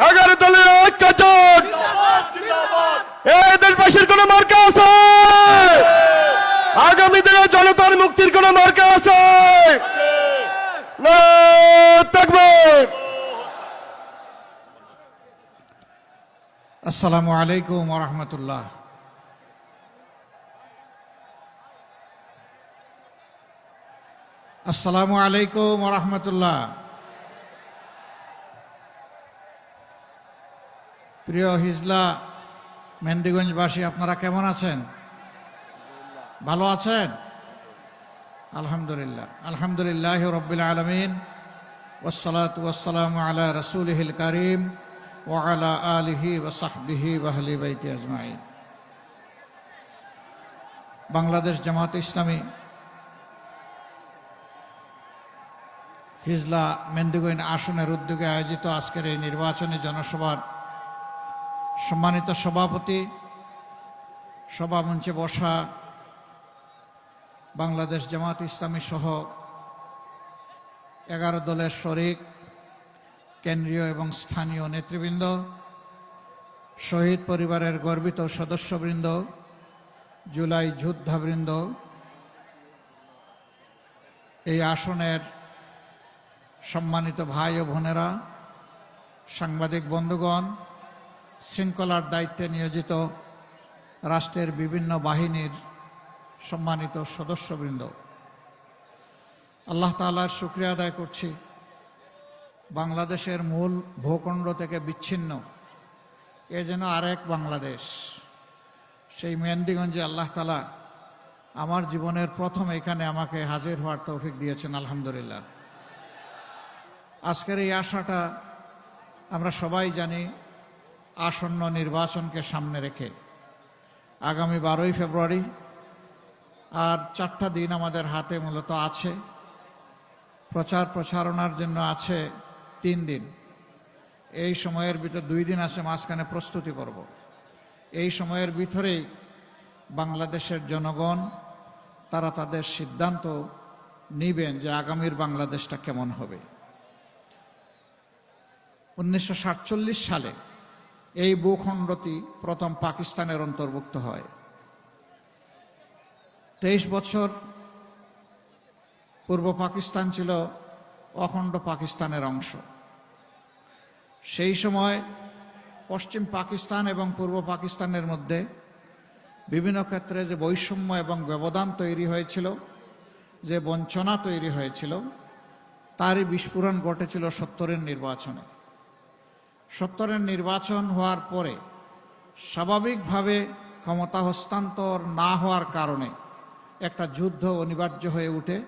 11 দলীয় ঐক্য জোট, এই দেশবাসীর কোন মার্কা আছে? আগামী দিনে জনতার মুক্তির কোন মার্কা আছে? নারায়ে তাকবীর। আসসালামু আলাইকুম ওয়া রাহমাতুল্লাহ। আসসালামু আলাইকুম ওয়া রাহমাতুল্লাহ। প্রিয় হিজলা মেহেন্দিগঞ্জবাসী, আপনারা কেমন আছেন? ভালো আছেন? আলহামদুলিল্লাহ, আলহামদুলিল্লাহ রাব্বিল আলামিন, ওয়াসসালাতু ওয়াসসালামু আলা রাসূলিহিল কারীম ওয়া আলা আলিহি ওয়া সাহবিহি ওয়া আহলি বাইতি আজমাইন। বাংলাদেশ জামাত ইসলামী হিজলা মেহেন্দিগঞ্জ আসনের উদ্যোগে আয়োজিত আজকের এই নির্বাচনী জনসভার সম্মানিত সভাপতি, সভামঞ্চে বসা বাংলাদেশ জামাত ইসলামী সহ 11 দলের শরিক, কেন্দ্রীয় এবং স্থানীয় নেতৃবৃন্দ, শহীদ পরিবারের গর্বিত সদস্যবৃন্দ, জুলাই যোদ্ধাবৃন্দ, এই আসনের সম্মানিত ভাই ও বোনেরা, সাংবাদিক বন্ধুগণ, শৃঙ্খলার দায়িত্বে নিয়োজিত রাষ্ট্রের বিভিন্ন বাহিনীর সম্মানিত সদস্যবৃন্দ, আল্লাহ তাআলার শুকরিয়া আদায় করছি বাংলাদেশের মূল ভূখণ্ড থেকে বিচ্ছিন্ন এ যেন আরেক বাংলাদেশ, সেই মেহেন্দিগঞ্জে আল্লাহ তাআলা আমার জীবনের প্রথম এখানে আমাকে হাজির হওয়ার তৌফিক দিয়েছেন, আলহামদুলিল্লাহ। আজকের এই আশাটা আমরা সবাই জানি, আসন্ন নির্বাচনকে সামনে রেখে আগামী 12ই ফেব্রুয়ারি আর 4টা দিন আমাদের হাতে মূলত আছে। প্রচারণার জন্য আছে 3 দিন। এই সময়ের ভিতর 2 দিন আছে মাঝখানে প্রস্তুতি পর্ব। এই সময়ের ভিতরেই বাংলাদেশের জনগণ তারা তাদের সিদ্ধান্ত নিবেন যে আগামীর বাংলাদেশটা কেমন হবে। 1947 সালে এই ভূখণ্ডটি প্রথম পাকিস্তানের অন্তর্ভুক্ত হয়। 23 বছর পূর্ব পাকিস্তান ছিল অখণ্ড পাকিস্তানের অংশ। সেই সময় পশ্চিম পাকিস্তান এবং পূর্ব পাকিস্তানের মধ্যে বিভিন্ন ক্ষেত্রে যে বৈষম্য এবং ব্যবধান তৈরি হয়েছিল, যে বঞ্চনা তৈরি হয়েছিল, তারই বিস্ফোরণ ঘটেছিল 70-এর নির্বাচনে। 70-এর নির্বাচন হওয়ার পরে স্বাভাবিকভাবে ক্ষমতা হস্তান্তর না হওয়ার কারণে একটা যুদ্ধ অনিবার্য হয়ে ওঠে,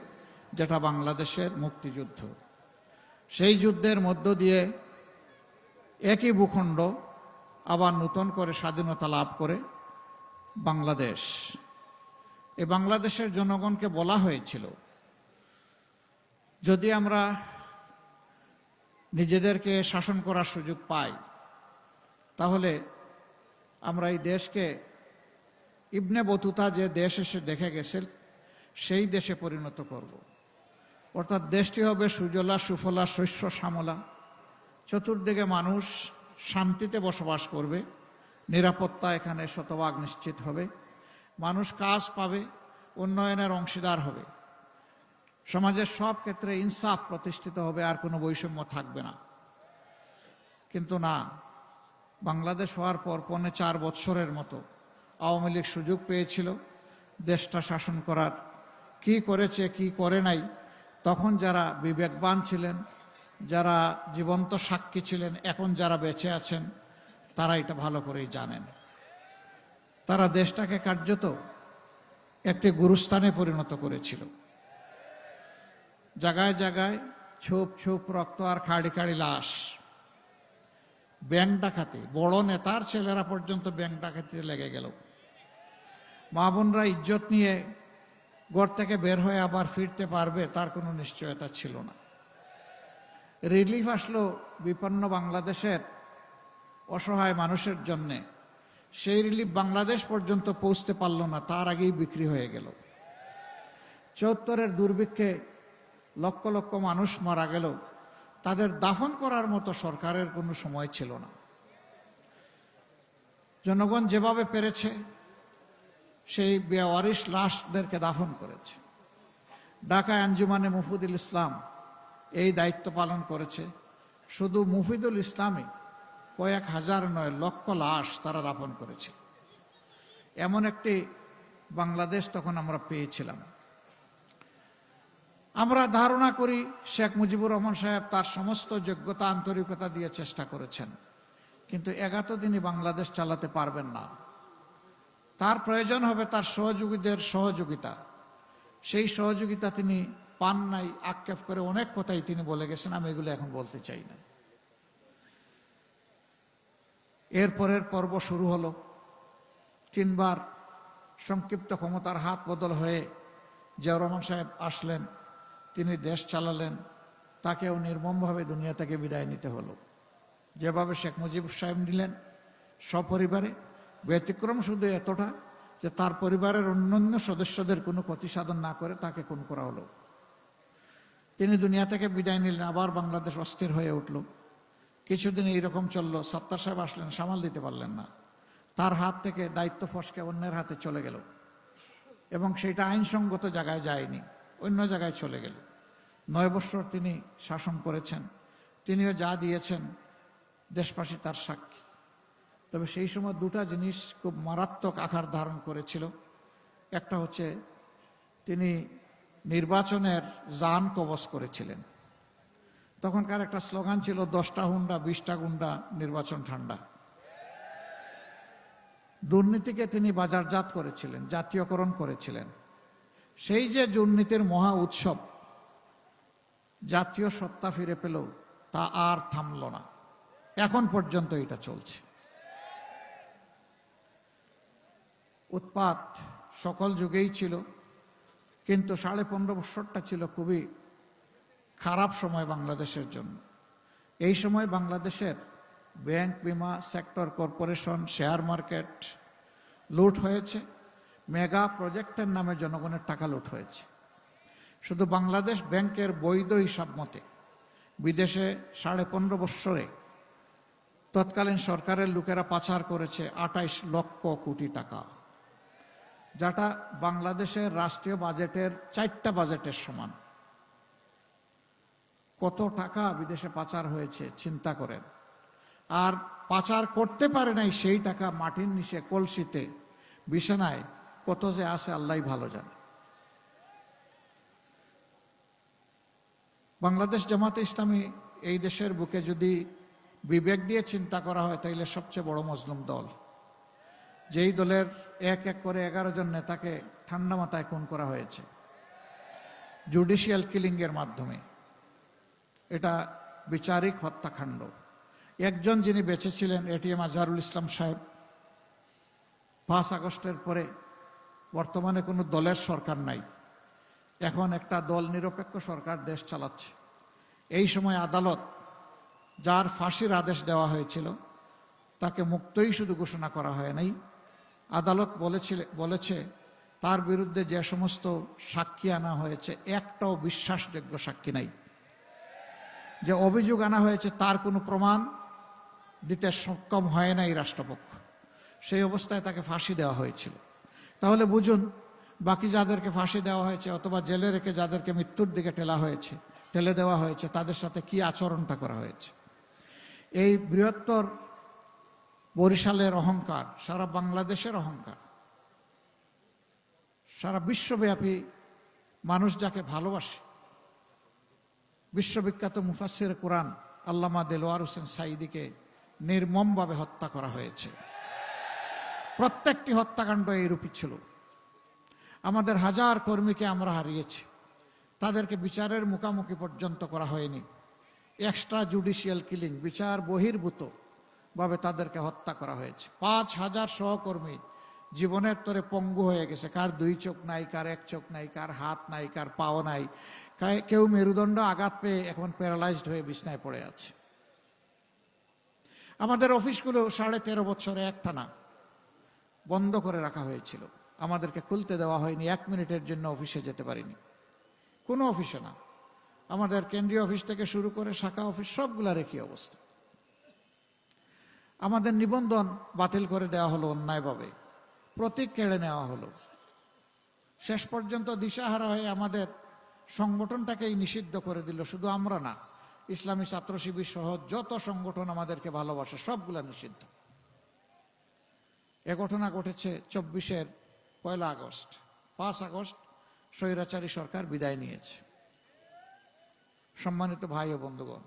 যেটা বাংলাদেশের মুক্তিযুদ্ধ। সেই যুদ্ধের মধ্য দিয়ে একই ভূখণ্ড আবার নতুন করে স্বাধীনতা লাভ করে বাংলাদেশ। এই বাংলাদেশের জনগণকে বলা হয়েছিল, যদি আমরা নিজেদেরকে শাসন করার সুযোগ পাই তাহলে আমরা এই দেশকে ইবনে বতুতা যে দেশ এসে দেখে গেছে সেই দেশে পরিণত করব। অর্থাৎ দেশটি হবে সুজলা সুফলা শস্য শ্যামলা, চতুর্দিকে মানুষ শান্তিতে বসবাস করবে, নিরাপত্তা এখানে শতভাগ নিশ্চিত হবে, মানুষ কাজ পাবে, উন্নয়নের অংশীদার হবে, সমাজের সব ক্ষেত্রে ইনসাফ প্রতিষ্ঠিত হবে, আর কোনো বৈষম্য থাকবে না। কিন্তু না, বাংলাদেশ হওয়ার পর 4 বছরের মতো আওয়ামী লীগ সুযোগ পেয়েছিল দেশটা শাসন করার। কি করেছে কি করে নাই, তখন যারা বিবেকবান ছিলেন, যারা জীবন্ত সাক্ষী ছিলেন, এখন যারা বেঁচে আছেন তারা এটা ভালো করেই জানেন। তারা দেশটাকে কার্যত একটি গুরুস্থানে পরিণত করেছিল। জায়গায় জায়গায় ছুপ ছুপ রক্ত আর খাড়ি খাড়ি লাশ, ব্যাংক ডাকাতি, বড় নেতার ছেলেরা পর্যন্ত ব্যাংক ডাকাতিতে লেগে গেল। মা বোনরা ইজ্জত নিয়ে ঘর থেকে বের হয়ে আবার ফিরতে পারবে তার কোনো নিশ্চয়তা ছিল না। রিলিফ আসলো বিপন্ন বাংলাদেশের অসহায় মানুষের জন্যে, সেই রিলিফ বাংলাদেশ পর্যন্ত পৌঁছতে পারল না, তার আগেই বিক্রি হয়ে গেল। 74-এর দুর্ভিক্ষে লক্ষ লক্ষ মানুষ মারা গেল, তাদের দাফন করার মতো সরকারের কোনো সময় ছিল না। জনগণ যেভাবে পেরেছে সেই বেওয়ারিশ লাশদেরকে দাফন করেছে। ঢাকায় আঞ্জুমানে মুফিদুল ইসলাম এই দায়িত্ব পালন করেছে। শুধু মুফিদুল ইসলামই কয়েক হাজার নয়, লক্ষ লাশ তারা দাফন করেছে। এমন একটি বাংলাদেশ তখন আমরা পেয়েছিলাম। আমরা ধারণা করি শেখ মুজিবুর রহমান সাহেব তার সমস্ত যোগ্যতা আন্তরিকতা দিয়ে চেষ্টা করেছেন, কিন্তু 71 দিনই বাংলাদেশ চালাতে পারবেন না। তার প্রয়োজন হবে তার সহযোগীদের সহযোগিতা। সেই সহযোগিতা তিনি পান নাই। আক্ষেপ করে অনেক কথাই তিনি বলে গেছেন, আমি এগুলো এখন বলতে চাই না। এরপরের পর্ব শুরু হলো। 3 বার সংক্ষিপ্ত ক্ষমতার হাত বদল হয়ে জিয়াউর রহমান সাহেব আসলেন, তিনি দেশ চালালেন। তাকেও নির্মমভাবে দুনিয়া থেকে বিদায় নিতে হলো। যেভাবে শেখ মুজিবুর সাহেব নিলেন সপরিবারে, ব্যতিক্রম শুধু এতটা যে তার পরিবারের অন্যান্য সদস্যদের কোনো ক্ষতি সাধন না করে তাকে খুন করা হলো। তিনি দুনিয়া থেকে বিদায় নিলেন, আবার বাংলাদেশ অস্থির হয়ে উঠল। কিছুদিন এইরকম চললো, সত্তার সাহেব আসলেন, সামাল দিতে পারলেন না, তার হাত থেকে দায়িত্ব ফসকে অন্যের হাতে চলে গেল এবং সেটা আইনসঙ্গত জায়গায় যায়নি, অন্য জায়গায় চলে গেল। 9 বছর তিনি শাসন করেছেন, তিনিও যা দিয়েছেন দেশবাসী তার সাক্ষী। তবে সেই সময় দুটা জিনিস খুব মারাত্মক আকার ধারণ করেছিল। একটা হচ্ছে তিনি নির্বাচনের জান কবজ করেছিলেন। তখনকার একটা স্লোগান ছিল 10টা হুন্ডা 20টা গুন্ডা, নির্বাচন ঠান্ডা। দুর্নীতিকে তিনি বাজারজাত করেছিলেন, জাতীয়করণ করেছিলেন। সেই যে দুর্নীতির মহা উৎসব জাতীয় সত্তা ফিরে পেল, তা আর থামল না, এখন পর্যন্ত এটা চলছে। উৎপাত সকল যুগেই ছিল, কিন্তু 15.5 বছরটা ছিল খুবই খারাপ সময় বাংলাদেশের জন্য। এই সময় বাংলাদেশের ব্যাংক, বিমা সেক্টর, কর্পোরেশন, শেয়ার মার্কেট লুট হয়েছে। মেগা প্রজেক্টের নামে জনগণের টাকা লুট হয়েছে। শুধু বাংলাদেশ ব্যাংকের বৈধ হিসাব মতে বিদেশে 15.5 বছরে তৎকালীন সরকারের লোকেরা পাচার করেছে 28 লক্ষ কোটি টাকা, যেটা বাংলাদেশের রাষ্ট্রীয় বাজেটের 4টা বাজেটের সমান। কত টাকা বিদেশে পাচার হয়েছে চিন্তা করেন। আর পাচার করতে পারে নাই সেই টাকা মাটির নিচে কলসিতে বিছানায় কত যে আছে আল্লাহই ভালো জানে। বাংলাদেশ জামাতে ইসলামী এই দেশের বুকে যদি বিবেক দিয়ে চিন্তা করা হয় তাইলে সবচেয়ে বড় মজলুম দল। যেই দলের এক এক করে 11 জন নেতাকে ঠান্ডা মাথায় খুন করা হয়েছে জুডিশিয়াল কিলিং এর মাধ্যমে। এটা বিচারিক হত্যাকাণ্ড। একজন যিনি বেঁচে ছিলেন এটিএম আজহারুল ইসলাম সাহেব, 5 আগস্টের পরে বর্তমানে কোনো দলের সরকার নাই, এখন একটা দল নিরপেক্ষ সরকার দেশ চালাচ্ছে। এই সময় আদালত যার ফাঁসির আদেশ দেওয়া হয়েছিল তাকে মুক্তই শুধু ঘোষণা করা হয় নাই, আদালত বলেছে তার বিরুদ্ধে যে সমস্ত সাক্ষী আনা হয়েছে একটাও বিশ্বাসযোগ্য সাক্ষী নাই। যে অভিযোগ আনা হয়েছে তার কোনো প্রমাণ দিতে সক্ষম হয় নাই রাষ্ট্রপক্ষ, সেই অবস্থায় তাকে ফাঁসি দেওয়া হয়েছিল। তাহলে বুঝুন বাকি যাদেরকে ফাঁসি দেওয়া হয়েছে অথবা জেলে রেখে যাদেরকে মৃত্যুর দিকে ঠেলে দেওয়া হয়েছে তাদের সাথে কি আচরণটা করা হয়েছে। এই বৃহত্তর বরিশালের অহংকার, সারা বাংলাদেশের অহংকার, সারা বিশ্বব্যাপী মানুষ যাকে ভালোবাসে, বিশ্ববিখ্যাত মুফাসসির কোরআন আল্লামা দেলোয়ার হোসেন সাঈদীকে নির্মমভাবে হত্যা করা হয়েছে। প্রত্যেকটি হত্যাকাণ্ড এইরূপই ছিল। আমাদের হাজার কর্মীকে আমরা হারিয়েছি, তাদেরকে বিচারের মুখোমুখি পর্যন্ত করা হয়নি। এক্সট্রা জুডিশিয়াল কিলিং, বিচার বহির্ভূত ভাবে তাদেরকে হত্যা করা হয়েছে। 5,000 সহকর্মী জীবনের তরে পঙ্গু হয়ে গেছে, কার 2 চোখ নাই, কার 1 চোখ নাই, কার হাত নাই, কার পাও নাই, কেউ মেরুদণ্ড আঘাত পেয়ে এখন প্যারালাইজড হয়ে বিছনায় পড়ে আছে। আমাদের অফিসগুলো 13.5 বছরে একটানা বন্ধ করে রাখা হয়েছিল, আমাদেরকে খুলতে দেওয়া হয়নি, 1 মিনিটের জন্য অফিসে যেতে পারিনি, কোনো অফিসে না। আমাদের কেন্দ্রীয় অফিস থেকে শুরু করে শাখা অফিস সবগুলার একই অবস্থা। আমাদের নিবন্ধন বাতিল করে দেওয়া হলো অন্যায়ভাবে, প্রতীক কেড়ে নেওয়া হলো। শেষ পর্যন্ত দিশাহারা হয়ে আমাদের সংগঠনটাকেই নিষিদ্ধ করে দিল। শুধু আমরা না, ইসলামী ছাত্র শিবির সহ যত সংগঠন আমাদেরকে ভালোবাসে সবগুলা নিষিদ্ধ। এ ঘটনা ঘটেছে 24-এর 1 আগস্ট। 5 আগস্ট স্বৈরাচারী সরকার বিদায় নিয়েছে। সম্মানিত ভাই ও বন্ধুগণ,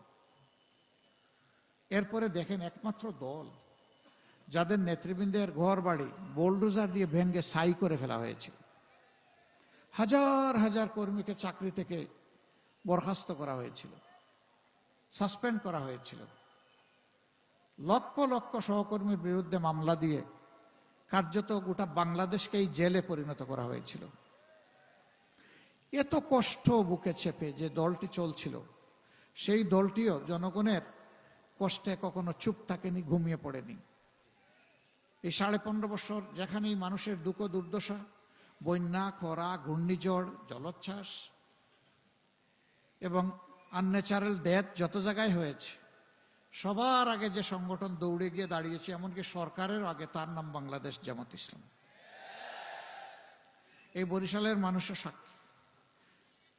এরপরে দেখেন একমাত্র দল যাদের নেতৃবৃন্দের ঘর বাড়ি বোলডোজার দিয়ে ভেঙে ছাই করে ফেলা হয়েছে, হাজার হাজার কর্মীকে চাকরি থেকে বরখাস্ত করা হয়েছিল, সাসপেন্ড করা হয়েছিল, লক্ষ লক্ষ সহকর্মীর বিরুদ্ধে মামলা দিয়ে কার্যত গোটা বাংলাদেশকেই জেলে পরিণত করা হয়েছিল। এত কষ্ট বুকে চেপে যে দলটি চলছিল সেই দলটিও জনগণের কষ্টে কখনো চুপ থাকেনি, ঘুমিয়ে পড়েনি। এই 15.5 বছর যেখানেই মানুষের দুঃখ দুর্দশা, বন্যা, খরা, ঘূর্ণিঝড়, জলোচ্ছ্বাস এবং আনন্যাচারাল ডেথ যত জায়গায় হয়েছে, সবার আগে যে সংগঠন দৌড়ে গিয়ে দাঁড়িয়েছে, এমনকি সরকারের আগে, তার নাম বাংলাদেশ জামাত ইসলাম। এই বরিশালের মানুষও সাক্ষী।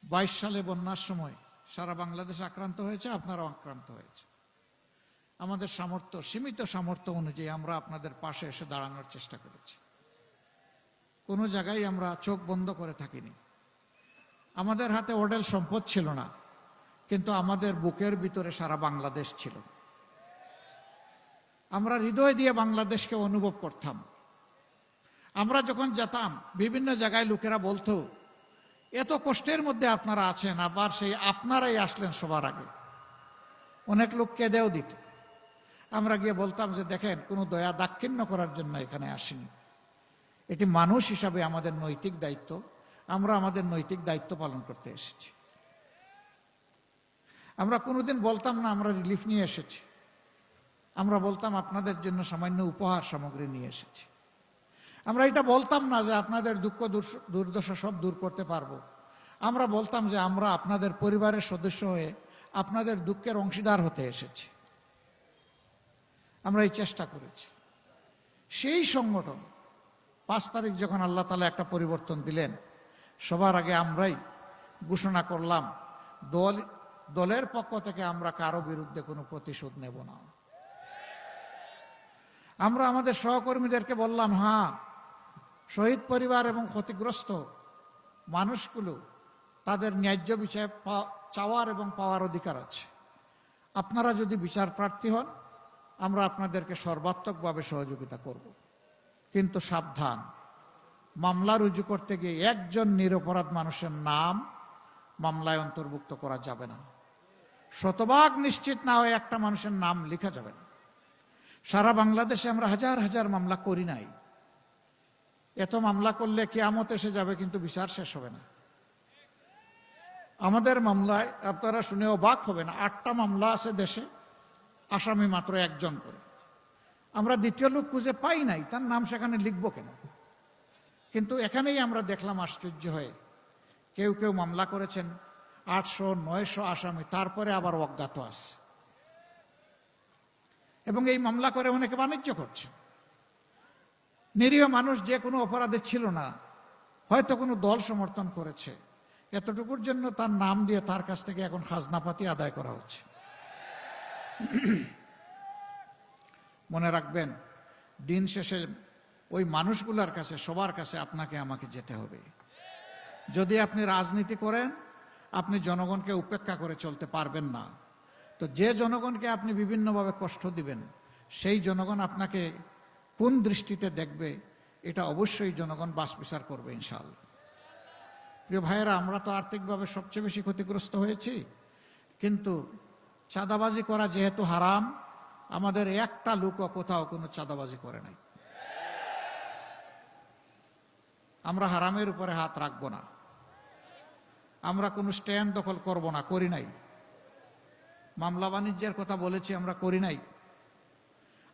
22 সালে বন্যার সময় সারা বাংলাদেশ আক্রান্ত হয়েছে, আপনারাও আক্রান্ত হয়েছে। আমাদের সামর্থ্য, সীমিত সামর্থ্য অনুযায়ী আমরা আপনাদের পাশে এসে দাঁড়ানোর চেষ্টা করেছি। কোনো জায়গায় আমরা চোখ বন্ধ করে থাকিনি। আমাদের হাতে অঢেল সম্পদ ছিল না, কিন্তু আমাদের বুকের ভিতরে সারা বাংলাদেশ ছিল। আমরা হৃদয় দিয়ে বাংলাদেশকে অনুভব করতাম। আমরা যখন যেতাম, বিভিন্ন জায়গায় লোকেরা বলতো, এত কষ্টের মধ্যে আপনারা আছেন, আবার সেই আপনারাই আসলেন সবার আগে। অনেক লোক কেঁদেও দিত। আমরা গিয়ে বলতাম যে দেখেন, কোনো দয়া দাক্ষিণ্য করার জন্য এখানে আসিনি, এটি মানুষ হিসাবে আমাদের নৈতিক দায়িত্ব, আমরা আমাদের নৈতিক দায়িত্ব পালন করতে এসেছি। আমরা কোনোদিন বলতাম না আমরা রিলিফ নিয়ে এসেছি, আমরা বলতাম আপনাদের জন্য সামান্য উপহার সামগ্রী নিয়ে এসেছি। আমরা এটা বলতাম না যে আপনাদের দুঃখ দুর্দশা সব দূর করতে পারবো, আমরা বলতাম যে আমরা আপনাদের পরিবারের সদস্য হয়ে আপনাদের দুঃখের অংশীদার হতে এসেছি। আমরা এই চেষ্টা করেছি। সেই সংগঠন 5 তারিখ যখন আল্লাহ তাআলা একটা পরিবর্তন দিলেন, সবার আগে আমরাই ঘোষণা করলাম, দলের পক্ষ থেকে আমরা কারো বিরুদ্ধে কোনো প্রতিশোধ নেব না। আমরা আমাদের সহকর্মীদেরকে বললাম, হ্যাঁ, শহীদ পরিবার এবং ক্ষতিগ্রস্ত মানুষগুলো তাদের ন্যায্য বিচার চাওয়ার এবং পাওয়ার অধিকার আছে। আপনারা যদি বিচার প্রার্থী হন, আমরা আপনাদেরকে সর্বাত্মকভাবে সহযোগিতা করব। কিন্তু সাবধান, মামলা রুজু করতে গিয়ে একজন নিরপরাধ মানুষের নাম মামলায় অন্তর্ভুক্ত করা যাবে না। শতভাগ নিশ্চিত না হয়ে একটা মানুষের নাম লেখা যাবে না। সারা বাংলাদেশে আমরা হাজার হাজার মামলা করি নাই। এত মামলা করলে কিয়ামত এসে যাবে, কিন্তু বিচার শেষ হবে না। আমাদের মামলায় আপনারা শুনে অবাক হবেন, 8টা মামলা আছে দেশে, আসামি মাত্র 1 জন করে। আমরা দ্বিতীয় লোক খুঁজে পাই নাই, তার নাম সেখানে লিখবো কেন? কিন্তু এখানেই আমরা দেখলাম আশ্চর্য হয়ে, কেউ কেউ মামলা করেছেন 800-900 আসামি, তারপরে আবার অজ্ঞাত আছে। এবং এই মামলা করে অনেকে বাণিজ্য করছে। নিরীহ মানুষ যে কোনো অপরাধে ছিল না, হয়তো কোনো দল সমর্থন করেছে, এতটুকুর জন্য তার নাম দিয়ে তার কাছ থেকে এখন খাজনাপাতি আদায় করা হচ্ছে। মনে রাখবেন, দিন শেষে ওই মানুষগুলোর কাছে, সবার কাছে আপনাকে আমাকে যেতে হবে। যদি আপনি রাজনীতি করেন, আপনি জনগণকে উপেক্ষা করে চলতে পারবেন না। তো যে জনগণকে আপনি বিভিন্নভাবে কষ্ট দিবেন, সেই জনগণ আপনাকে কোন দৃষ্টিতে দেখবে, এটা অবশ্যই জনগণ বাছ বিচার করবে ইনশাআল্লাহ। প্রিয় ভাইয়েরা, আমরা তো আর্থিকভাবে সবচেয়ে বেশি ক্ষতিগ্রস্ত হয়েছি, কিন্তু চাঁদাবাজি করা যেহেতু হারাম, আমাদের একটা লোকও কোথাও কোনো চাঁদাবাজি করে নাই। আমরা হারামের উপরে হাত রাখবো না, আমরা কোনো স্ট্যান্ড দখল করব না, করি নাই। মামলা বাণিজ্যের কথা বলেছি, আমরা করি নাই।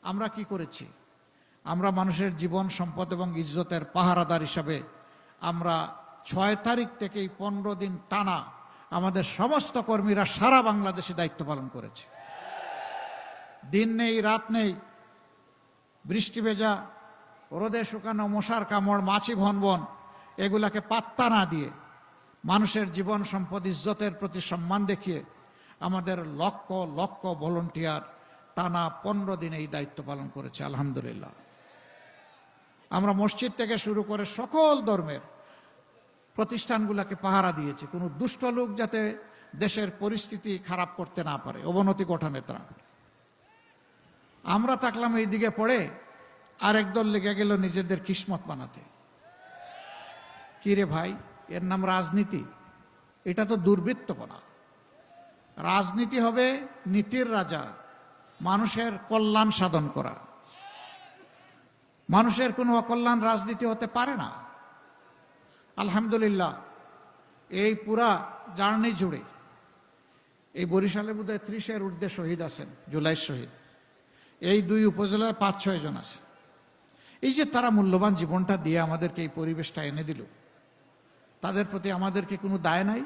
আমরা কি করেছি? আমরা মানুষের জীবন, সম্পদ এবং ইজ্জতের পাহারাদার হিসাবে আমরা 6 তারিখ থেকে 15 দিন টানা আমাদের সমস্ত কর্মীরা সারা বাংলাদেশে দায়িত্ব পালন করেছে। দিন নেই, রাত নেই, বৃষ্টি ভেজা, রোদে শুকানো, মশার কামড়, মাছি ভনবন, এগুলাকে পাত্তা না দিয়ে মানুষের জীবন, সম্পদ, ইজ্জতের প্রতি সম্মান দেখিয়ে আমাদের লক্ষ লক্ষ ভলান্টিয়ার টানা 15 দিন এই দায়িত্ব পালন করেছে। আলহামদুলিল্লাহ। আমরা মসজিদ থেকে শুরু করে সকল ধর্মের প্রতিষ্ঠানগুলোকে পাহারা দিয়েছি, কোনো দুষ্ট লোক যাতে দেশের পরিস্থিতি খারাপ করতে না পারে, অবনতি ঘটাতে না পারে। আমরা থাকলাম এই দিকে পড়ে, আরেক দল লেগে গেল নিজেদের কিসমত বানাতে। কি রে ভাই, এর নাম রাজনীতি? এটা তো দুর্বৃত্তপনা। রাজনীতি হবে নীতির রাজা, মানুষের কল্যাণ সাধন করা। মানুষের কোনো অকল্যাণ রাজনীতি হতে পারে না। আলহামদুলিল্লাহ, এই পুরা জার্নি জুড়ে এই বরিশালে বোধহয় 30-এর ঊর্ধ্বে শহীদ আছেন, জুলাই শহীদ। এই 2 উপজেলায় 5-6 জন আছে। এই যে তারা মূল্যবান জীবনটা দিয়ে আমাদেরকে এই পরিবেশটা এনে দিল, তাদের প্রতি আমাদেরকে কোনো দায় নাই?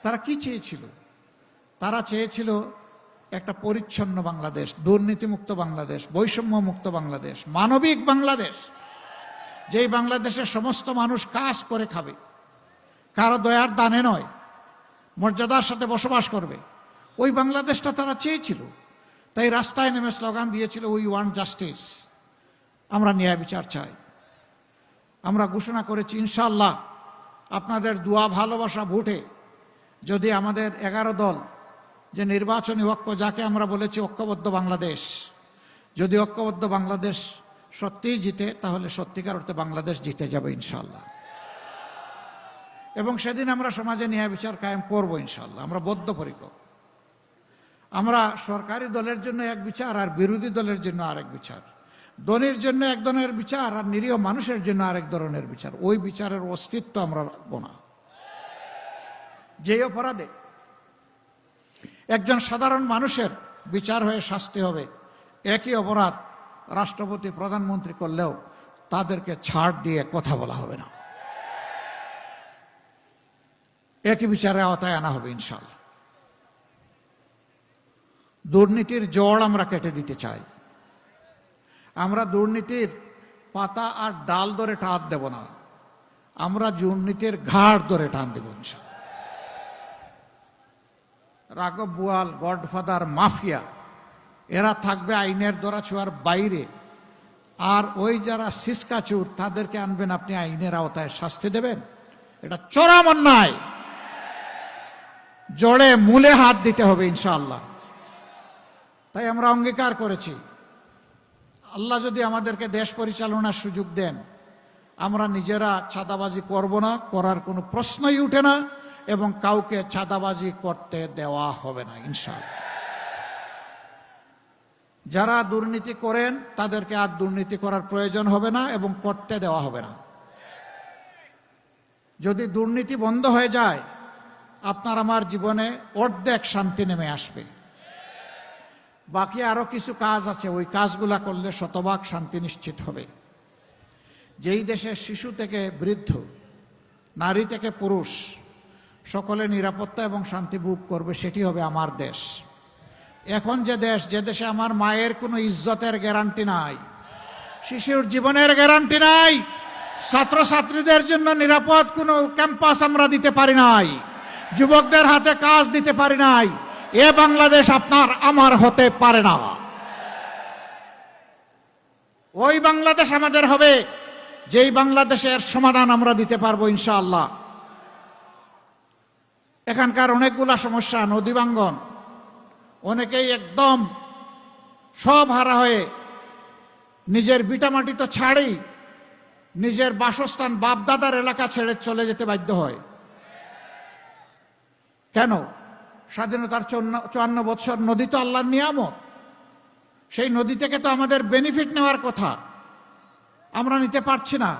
তারা কি চেয়েছিল? তারা চেয়েছিল একটা পরিচ্ছন্ন বাংলাদেশ, দুর্নীতিমুক্ত বাংলাদেশ, বৈষম্য মুক্ত বাংলাদেশ, মানবিক বাংলাদেশ, যেই বাংলাদেশের সমস্ত মানুষ কাজ করে খাবে, কারো দয়ার দানে নয়, মর্যাদার সাথে বসবাস করবে। ওই বাংলাদেশটা তারা চেয়েছিল। তাই রাস্তায় নেমে স্লোগান দিয়েছিল, উই ওয়ান্ট জাস্টিস, আমরা ন্যায় বিচার চাই। আমরা ঘোষণা করেছি ইনশাআল্লাহ আপনাদের দোয়া ভালোবাসা ভোটে যদি আমাদের 11 দল যে নির্বাচনী ঐক্য, যাকে আমরা বলেছি ঐক্যবদ্ধ বাংলাদেশ, যদি ঐক্যবদ্ধ বাংলাদেশ সত্যিই জিতে, তাহলে সত্যিকার অর্থে বাংলাদেশ জিতে যাবে ইনশাআল্লাহ। এবং সেদিন আমরা সমাজে ন্যায় বিচার কায়েম করব ইনশাআল্লাহ। আমরা বদ্ধপরিকর। আমরা সরকারি দলের জন্য এক বিচার আর বিরোধী দলের জন্য আরেক বিচার, ধনীর জন্য এক ধরনের বিচার আর নিরীহ মানুষের জন্য আরেক ধরনের বিচার। ওই বিচারের অস্তিত্ব আমরা রাখবো না। যে অপরাধে একজন সাধারণ মানুষের বিচার হয়ে শাস্তি হবে, একই অপরাধ রাষ্ট্রপতি প্রধানমন্ত্রী করলেও তাদেরকে ছাড় দিয়ে কথা বলা হবে না, একই বিচারের আওতায় আনা হবে ইনশাআল্লাহ। দুর্নীতির জড় আমরা কেটে দিতে চাই। আমরা দুর্নীতির পাতা আর ডাল ধরে টান দেব না, আমরা দুর্নীতির ঘাড় ধরে টান দেব ইনশাআল্লাহ। রাঘব বুয়াল, গডফাদার, মাফিয়া, এরা থাকবে আইনের দরাছোঁয়ার বাইরে। আর ওই যারা সিসকাচুর, তাদেরকে আনবেন আপনি আইনের আওতায়, শাস্তি দেবেন। এটা চরম অন্যায়। জড়ে মূলে হাত দিতে হবে ইনশাআল্লাহ। তাই আমরা অঙ্গীকার করেছি, আল্লাহ যদি আমাদেরকে দেশ পরিচালনার সুযোগ দেন, আমরা নিজেরা চাঁদাবাজি করব না, করার কোনো প্রশ্নই উঠে না, এবং কাউকে চাঁদাবাজি করতে দেওয়া হবে না ইনশাআল্লাহ। যারা দুর্নীতি করেন তাদেরকে আর দুর্নীতি করার প্রয়োজন হবে না এবং করতে দেওয়া হবে না। যদি দুর্নীতি বন্ধ হয়ে যায়, আপনার আমার জীবনে অর্ধেক শান্তি নেমে আসবে। বাকি আরো কিছু কাজ আছে, ওই কাজগুলা করলে শতভাগ শান্তি নিশ্চিত হবে। যেই দেশে শিশু থেকে বৃদ্ধ, নারী থেকে পুরুষ সকলে নিরাপত্তা এবং শান্তি ভোগ করবে, সেটি হবে আমার দেশ। এখন যে দেশে আমার মায়ের কোনো ইজ্জতের গ্যারান্টি নাই, শিশুর জীবনের গ্যারান্টি নাই, ছাত্রছাত্রীদের জন্য নিরাপদ কোনো ক্যাম্পাস আমরা দিতে পারি নাই, যুবকদের হাতে কাজ দিতে পারি নাই, এ বাংলাদেশ আপনার আমার হতে পারে না। ওই বাংলাদেশ আমাদের হবে যেই বাংলাদেশের সমাধান আমরা দিতে পারবো ইনশাআল্লাহ। এখানকার অনেকগুলা সমস্যা, নদী ভাঙ্গন, অনেকেই একদম সব হারা হয়ে নিজের ভিটামাটি তো ছাড়েই নিজের বাসস্থান বাপদাদার এলাকা ছেড়ে চলে যেতে বাধ্য হয়। কেন? স্বাধীনতার 54 বছর নদী তো আল্লাহর নিয়ামত, সেই নদী থেকে তো আমাদের বেনিফিট নেওয়ার কথা, আমরা নিতে পারছি না।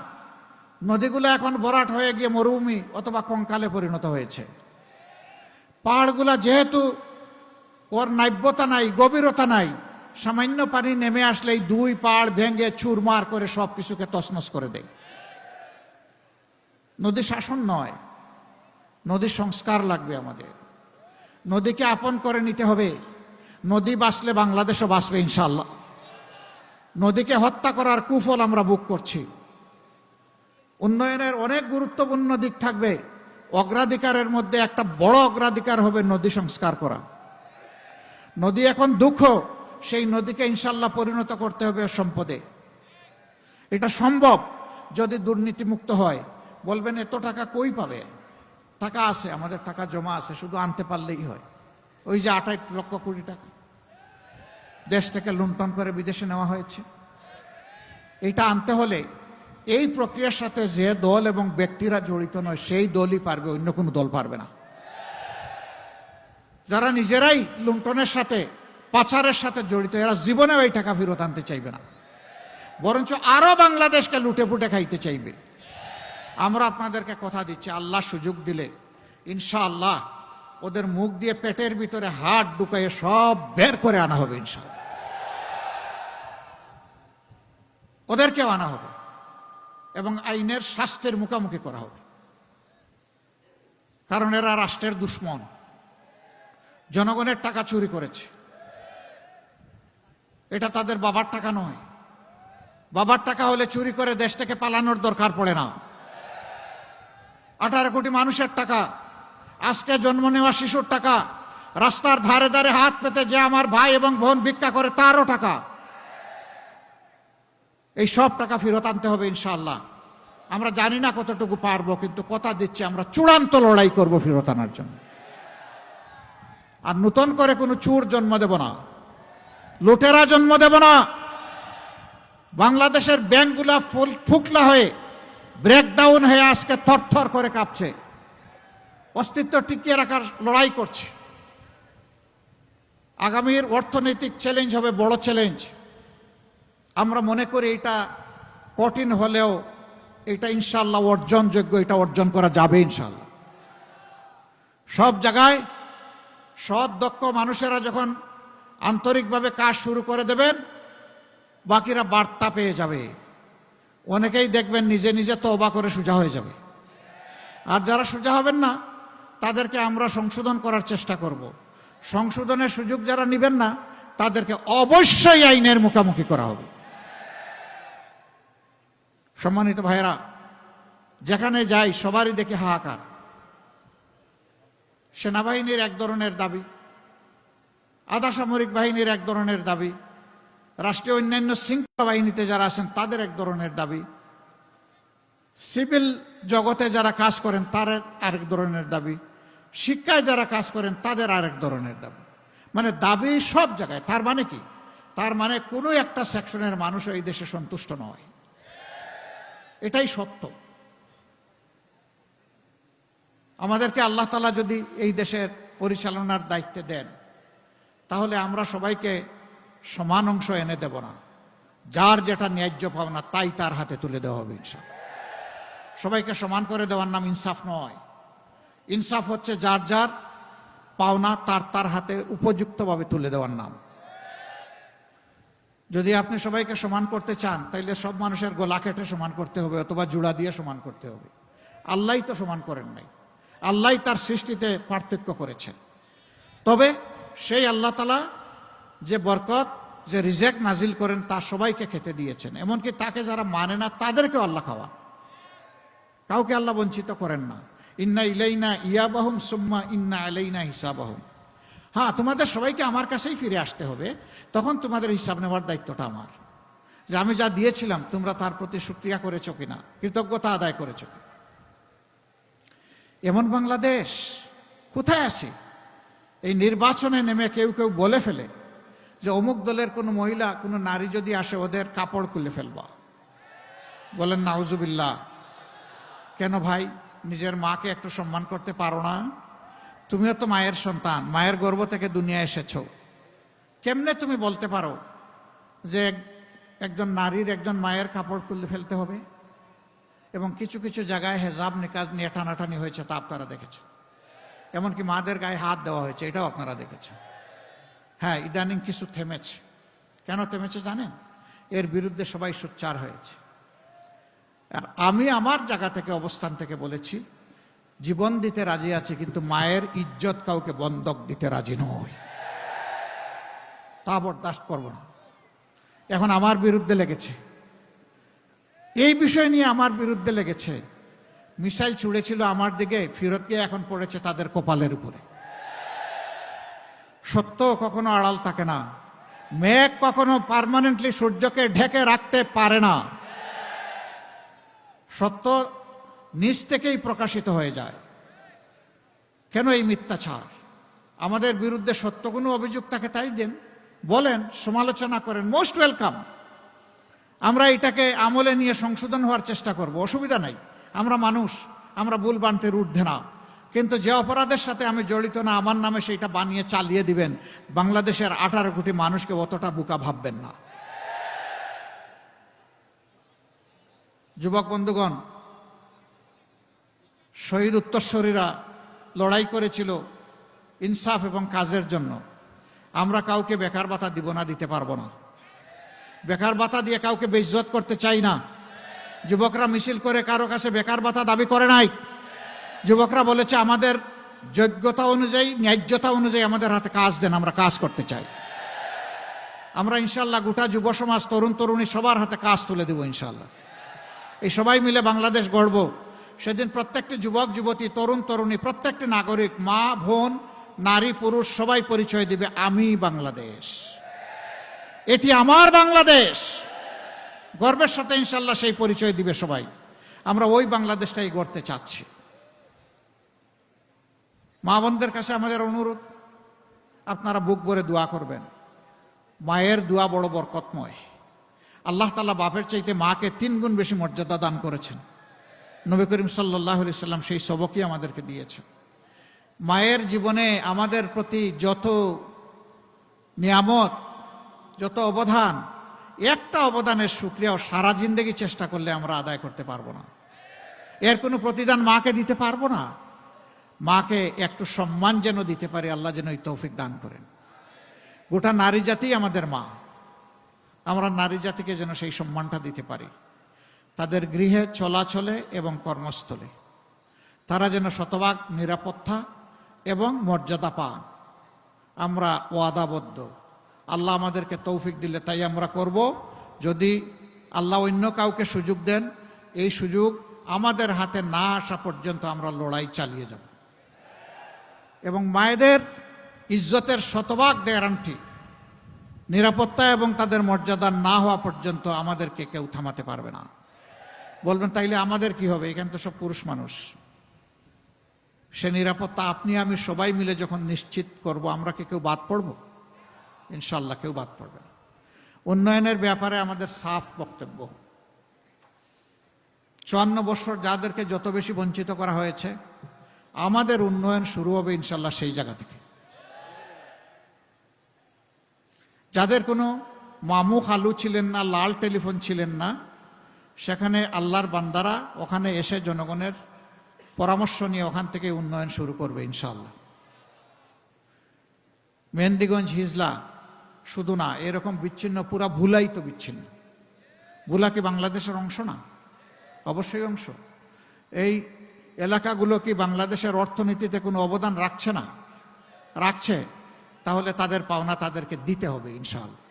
নদীগুলো এখন ভরাট হয়ে গিয়ে মরুভূমি অথবা কঙ্কালে পরিণত হয়েছে। পাহাড়গুলা যেহেতু ওর নাব্যতা নাই, গভীরতা নাই, সামান্য পানি নেমে আসলেই 2 পাহাড় ভেঙে চুরমার করে সব কিছুকে তছনছ করে দেয়। নদী শাসন নয়, নদী সংস্কার লাগবে আমাদের। নদীকে আপন করে নিতে হবে। নদী বাঁচলে বাংলাদেশও বাঁচবে ইনশাআল্লাহ। নদীকে হত্যা করার কুফল আমরা ভোগ করছি। উন্নয়নের অনেক গুরুত্বপূর্ণ দিক থাকবে, অগ্রাধিকারের মধ্যে একটা বড় অগ্রাধিকার হবে নদী সংস্কার করা। নদী এখন দুঃখ, সেই নদীকে ইনশাআল্লাহ পরিণত করতে হবে সম্পদে। এটা সম্ভব যদি দুর্নীতিমুক্ত হয়। বলবেন এত টাকা কই পাবে? টাকা আছে, আমাদের টাকা জমা আছে, শুধু আনতে পারলেই হয়। ওই যে 28 লক্ষ কোটি টাকা দেশ থেকে লুণ্ঠন করে বিদেশে নেওয়া হয়েছে, এইটা আনতে হলে এই প্রক্রিয়ার সাথে যে দল এবং ব্যক্তিরা জড়িত নয়, সেই দলই পারবে, অন্য কোনো দল পারবে না। যারা নিজেরাই লুণ্ঠনের সাথে, পাচারের সাথে জড়িত, এরা জীবনেও এই টাকা ফেরত আনতে চাইবে না, বরঞ্চ আরো বাংলাদেশকে লুটে পুটে খাইতে চাইবে। আমরা আপনাদেরকে কথা দিচ্ছি, আল্লাহ সুযোগ দিলে ইনশাআল্লাহ ওদের মুখ দিয়ে পেটের ভিতরে হাত ঢুকাইয়ে সব বের করে আনা হবে ইনশাআল্লাহ। ওদেরকেও আনা হবে এবং আইনের শাস্তির মুখোমুখি করা হবে, কারণ এরা রাষ্ট্রের দুশ্মন, জনগণের টাকা চুরি করেছে। এটা তাদের বাবার টাকা নয়। বাবার টাকা হলে চুরি করে দেশ থেকে পালানোর দরকার পড়ে না। 18 কোটি মানুষের টাকা, আজকে জন্ম নেওয়া শিশুর টাকা, রাস্তার ধারে ধারে হাত পেতে যে আমার ভাই এবং বোন ভিক্ষা করে তারও টাকা। এই সব টাকা ফেরত আনতে হবে ইনশাআল্লাহ। আমরা জানি না কতটুকু পারবো, কিন্তু কথা দিচ্ছি আমরা চূড়ান্ত লড়াই করব ফেরত আনার জন্য। আর নতুন করে কোনো চোর জন্ম দেব না, লুটেরা জন্ম দেব না। বাংলাদেশের ব্যাংকগুলা ফুকলা হয়ে ব্রেকডাউন হয়ে আজকে থরথর করে কাঁপছে, অস্তিত্ব টিকিয়ে রাখার লড়াই করছে। আগামীর অর্থনৈতিক চ্যালেঞ্জ হবে বড় চ্যালেঞ্জ। আমরা মনে করি এটা কঠিন হলেও এটা ইনশাআল্লাহ অর্জনযোগ্য, এটা অর্জন করা যাবে ইনশাআল্লাহ। সব জায়গায় সৎ দক্ষ মানুষেরা যখন আন্তরিকভাবে কাজ শুরু করে দেবেন, বাকিরা বার্তা পেয়ে যাবে। অনেকেই দেখবেন নিজে নিজে তওবা করে সোজা হয়ে যাবে। আর যারা সোজা হবেন না তাদেরকে আমরা সংশোধন করার চেষ্টা করব। সংশোধনের সুযোগ যারা নেবেন না তাদেরকে অবশ্যই আইনের মুখোমুখি করা হবে। সম্মানিত ভাইয়েরা, যেখানে যাই সবারই দেখে হাহাকার। সেনাবাহিনীর এক ধরনের দাবি, আধা সামরিক বাহিনীর এক ধরনের দাবি, রাষ্ট্রীয় অন্যান্য শৃঙ্খলা বাহিনীতে যারা আছেন তাদের এক ধরনের দাবি, সিভিল জগতে যারা কাজ করেন তার আরেক ধরনের দাবি, শিক্ষায় যারা কাজ করেন তাদের আরেক ধরনের দাবি। মানে দাবি সব জায়গায়। তার মানে কি? তার মানে কোনো একটা সেকশনের মানুষ এই দেশে সন্তুষ্ট নয়, এটাই সত্য। আমাদেরকে আল্লাহ তাআলা যদি এই দেশের পরিচালনার দায়িত্বে দেন, তাহলে আমরা সবাইকে সমান অংশ এনে দেব না। যার যেটা ন্যায্য পাওনা তাই তার হাতে তুলে দেওয়া হবে ইনশাআল্লাহ। সবাইকে সমান করে দেওয়ার নাম ইনসাফ নয়। ইনসাফ হচ্ছে যার যার পাওনা তার তার হাতে উপযুক্তভাবে তুলে দেওয়ার নাম। যদি আপনি সবাইকে সমান করতে চান, তাইলে সব মানুষের গলা কেটে সমান করতে হবে অথবা জোড়া দিয়ে সমান করতে হবে। আল্লাহই তো সমান করেন নাই, আল্লাহই তার সৃষ্টিতে পার্থক্য করেছেন। তবে সেই আল্লাহ তাআলা যে বরকত, যে রিজেক নাজিল করেন তা সবাইকে খেতে দিয়েছেন। এমনকি তাকে যারা মানে না তাদেরকেও আল্লাহ খাওয়ান। কাউকে আল্লাহ বঞ্চিত করেন না। ইন্না ইলাইনা ইয়াবাহুম সুম্মা ইন্না আলাইনা হিসাবাহুম। হ্যাঁ, তোমাদের সবাইকে আমার কাছেই ফিরে আসতে হবে, তখন তোমাদের হিসাব নেওয়ার দায়িত্বটা আমার। যে আমি যা দিয়েছিলাম তোমরা তার প্রতি শুকরিয়া করেছো কিনা, কৃতজ্ঞতা আদায় করেছো কিনা। এমন বাংলাদেশ কোথায় আছে? এই নির্বাচনে নেমে কেউ কেউ বলে ফেলে যে অমুক দলের কোনো মহিলা, কোনো নারী যদি আসে ওদের কাপড় খুলে ফেলবা। বলেন নাউজুবিল্লাহ। কেন ভাই, নিজের মাকে একটু সম্মান করতে পারো না? তুমিও তো মায়ের সন্তান, মায়ের গর্ভ থেকে দুনিয়া এসেছো। কেমনে তুমি বলতে পারো যে একজন নারীর, একজন মায়ের কাপড় খুলে ফেলতে হবে? এবং কিছু কিছু জায়গায় হেজাব নিকাজ নিয়ে টানাটানি হয়েছে, তা আপনারা দেখেছেন। এমনকি মাদের গায়ে হাত দেওয়া হয়েছে, এটাও আপনারা দেখেছেন। হ্যাঁ, ইদানিং কিছু থেমেছে। কেন থেমেছে জানেন? এর বিরুদ্ধে সবাই সোচ্চার হয়েছে। আমি আমার জায়গা থেকে, অবস্থান থেকে বলেছি, জীবন দিতে রাজি আছি, কিন্তু মায়ের ইজ্জত কাউকে বন্ধক দিতে রাজি নয়। তা বরদাস্ত করব না। এখন আমার বিরুদ্ধে লেগেছে, এই বিষয় নিয়ে আমার বিরুদ্ধে লেগেছে। মিসাইল ছুড়েছিল আমার দিকে, ফিরত গিয়ে এখন পড়েছে তাদের কপালের উপরে। সত্য কখনো আড়াল থাকে না। মেঘ কখনো পার্মানেন্টলি সূর্যকে ঢেকে রাখতে পারে না। সত্য নিজ থেকেই প্রকাশিত হয়ে যায়। কেন এই মিথ্যাচার? আমাদের বিরুদ্ধে সত্য কোনো অভিযোগ থাকে তাই দেন, বলেন, সমালোচনা করেন, মোস্ট ওয়েলকাম। আমরা এটাকে আমলে নিয়ে সংশোধন হওয়ার চেষ্টা করব, অসুবিধা নাই। আমরা মানুষ, আমরা ভুল বানতে ঊর্ধ্বে না। কিন্তু যে অপরাধের সাথে আমি জড়িত না, আমার নামে সেইটা বানিয়ে চালিয়ে দিবেন, বাংলাদেশের 18 কোটি মানুষকে অতটা বোকা ভাববেন না। যুবক বন্ধুগণ, শহীদ উত্তরসূরিরা লড়াই করেছিল ইনসাফ এবং কাজের জন্য আমরা কাউকে বেকার ভাতা দিব না, দিতে পারবো না। বেকার ভাতা দিয়ে কাউকে বেইজ্জত করতে চাই না। যুবকরা মিছিল করে কারো কাছে বেকার ভাতা দাবি করে নাই। যুবকরা বলেছে আমাদের যোগ্যতা অনুযায়ী, ন্যায্যতা অনুযায়ী আমাদের হাতে কাজ দেন, আমরা কাজ করতে চাই। আমরা ইনশাল্লাহ গোটা যুব সমাজ, তরুণ তরুণী সবার হাতে কাজ তুলে দেব ইনশাল্লাহ। এই সবাই মিলে বাংলাদেশ গড়ব। সেদিন প্রত্যেকটি যুবক যুবতী, তরুণ তরুণী, প্রত্যেকটি নাগরিক, মা বোন, নারী পুরুষ সবাই পরিচয় দিবে আমি বাংলাদেশ, এটি আমার বাংলাদেশ। গর্বের সাথে ইনশাল্লাহ সেই পরিচয় দিবে সবাই। আমরা ওই বাংলাদেশটাই গড়তে চাচ্ছি। মা বোনদের কাছে আমাদের অনুরোধ, আপনারা বুক ভরে দোয়া করবেন। মায়ের দোয়া বড় বরকতময়। আল্লাহ তাআলা বাপের চাইতে মাকে 3 গুণ বেশি মর্যাদা দান করেছেন। নবী করিম সাল্লাল্লাহু আলাইহি সাল্লাম সেই সবকই আমাদেরকে দিয়েছেন। মায়ের জীবনে আমাদের প্রতি যত নিয়ামত, যত অবদান, একটা অবদানের শুকরিয়াও সারা জিন্দেগি চেষ্টা করলে আমরা আদায় করতে পারবো না। এর কোনো প্রতিদান মাকে দিতে পারবো না। মাকে একটু সম্মান যেন দিতে পারি, আল্লাহ যেন এই তৌফিক দান করেন। গোটা নারী জাতি আমাদের মা। আমরা নারী জাতিকে যেন সেই সম্মানটা দিতে পারি। তাদের গৃহে চলাচলে এবং কর্মস্থলে তারা যেন শতভাগ নিরাপত্তা এবং মর্যাদা পান। আমরা ওয়াদাবদ্ধ। আল্লাহ আমাদেরকে তৌফিক দিলে তাই আমরা করব। যদি আল্লাহ অন্য কাউকে সুযোগ দেন, এই সুযোগ আমাদের হাতে না আসা পর্যন্ত আমরা লড়াই চালিয়ে যাব। এবং মায়েদের ইজ্জতের শতভাগ গ্যারান্টি, নিরাপত্তা এবং তাদের মর্যাদা না হওয়া পর্যন্ত আমাদেরকে কেউ থামাতে পারবে না। বলবেন তাইলে আমাদের কি হবে? এখানে তো সব পুরুষ মানুষ। সে নিরাপত্তা আপনি আমি সবাই মিলে যখন নিশ্চিত করব, আমরা কি কেউ বাদ পড়ব? ইনশাল্লাহ কেউ বাদ পড়বে না। উন্নয়নের ব্যাপারে আমাদের সাফ বক্তব্য। 54 বছর যাদেরকে যত বেশি বঞ্চিত করা হয়েছে, আমাদের উন্নয়ন শুরু হবে ইনশাল্লাহ সেই জায়গা থেকে। যাদের কোনো মামু খালু ছিলেন না, লাল টেলিফোন ছিলেন না, সেখানে আল্লাহর বান্দারা ওখানে এসে জনগণের পরামর্শ নিয়ে ওখান থেকে উন্নয়ন শুরু করবে ইনশাআল্লাহ। মেহেন্দিগঞ্জ হিজলা শুধু না, এরকম বিচ্ছিন্ন, পুরা ভুলাই তো বিচ্ছিন্ন। ভুলা কি বাংলাদেশের অংশ না? অবশ্যই অংশ। এই এলাকাগুলো কি বাংলাদেশের অর্থনীতিতে কোনো অবদান রাখছে না? রাখছে। তাহলে তাদের পাওনা তাদেরকে দিতে হবে ইনশাআল্লাহ।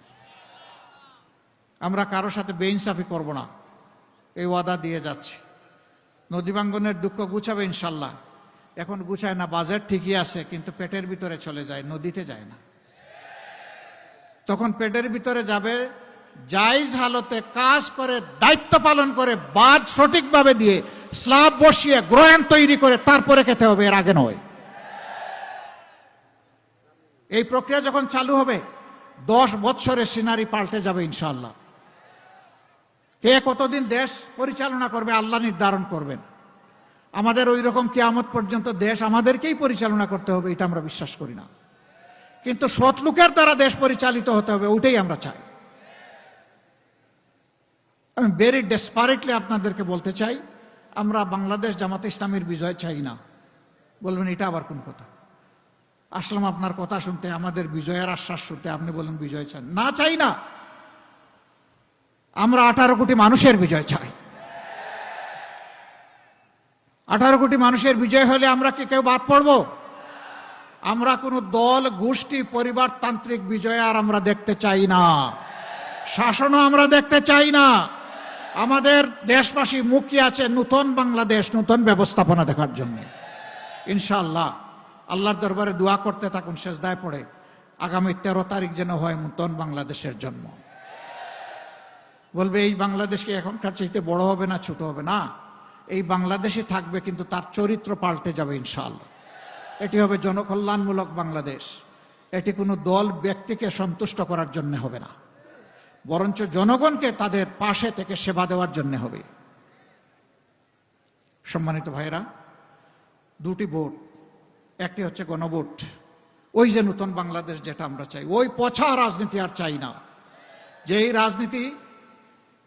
আমরা কারো সাথে বেইনসাফি করব না, এই ওয়াদা দিয়ে যাচ্ছি। নদীবাঙ্গনের দুঃখ গুছাবে ইনশাল্লাহ। এখন গুছায় না, বাজেট ঠিকই আছে, কিন্তু পেটের ভিতরে চলে যায়, নদীতে যায় না। তখন পেটের ভিতরে যাবে, জায়েজ হালতে কাজ করে, দায়িত্ব পালন করে, বাঁধ সঠিকভাবে দিয়ে, স্ল্যাব বসিয়ে, গ্রয়াণ তৈরি করে তারপরে খেতে হবে, এর আগে নয়। এই প্রক্রিয়া যখন চালু হবে, 10 বছরের সিনারি পাল্টে যাবে ইনশাআল্লাহ। কে কতদিন দেশ পরিচালনা করবে আল্লাহ নির্ধারণ করবেন। আমাদের ওই রকম কিয়ামত পর্যন্ত দেশ আমাদেরকেই পরিচালনা করতে হবে, এটা আমরা বিশ্বাস করি না। কিন্তু সৎ লোকের দ্বারা দেশ পরিচালিত হতে হবে, ওইটাই আমরা চাই। আমি ভেরি ডেসপারেটলি আপনাদেরকে বলতে চাই, আমরা বাংলাদেশ জামাতে ইসলামীর বিজয় চাই না। বলবেন এটা আবার কোন কথা? আসলাম আপনার কথা শুনতে, আমাদের বিজয়ের আশ্বাস শুনতে, আপনি বলেন বিজয় চান না? চাই না। আমরা 18 কোটি মানুষের বিজয় চাই। 18 কোটি মানুষের বিজয় হলে আমরা কি কেউ বাদ পড়ব? আমরা কোনো দল, গোষ্ঠী, পরিবারতান্ত্রিক বিজয় আর আমরা দেখতে চাই না। শাসনও আমরা দেখতে চাই না। আমাদের দেশবাসী মুখী আছে নতুন বাংলাদেশ, নতুন ব্যবস্থাপনা দেখার জন্য। ইনশাআল্লাহ আল্লাহর দরবারে দোয়া করতে থাকুন, সেজদায় পড়ে, আগামী 13 তারিখ যেন হয় নতুন বাংলাদেশের জন্ম। বলবে এই বাংলাদেশ কি এখনকার চাইতে বড় হবে না, ছোট হবে? না, এই বাংলাদেশে থাকবে, কিন্তু তার চরিত্র পাল্টে যাবে ইনশাআল্লাহ। এটি হবে জনকল্যাণমূলক বাংলাদেশ। এটি কোনো দল ব্যক্তিকে সন্তুষ্ট করার জন্য হবে না, বরঞ্চ জনগণকে তাদের পাশে থেকে সেবা দেওয়ার জন্য হবে। সম্মানিত ভাইরা, 2টি ভোট, একটি হচ্ছে গণভোট। ওই যে নতুন বাংলাদেশ যেটা আমরা চাই, ওই পচা রাজনীতি আর চাই না। যেই রাজনীতি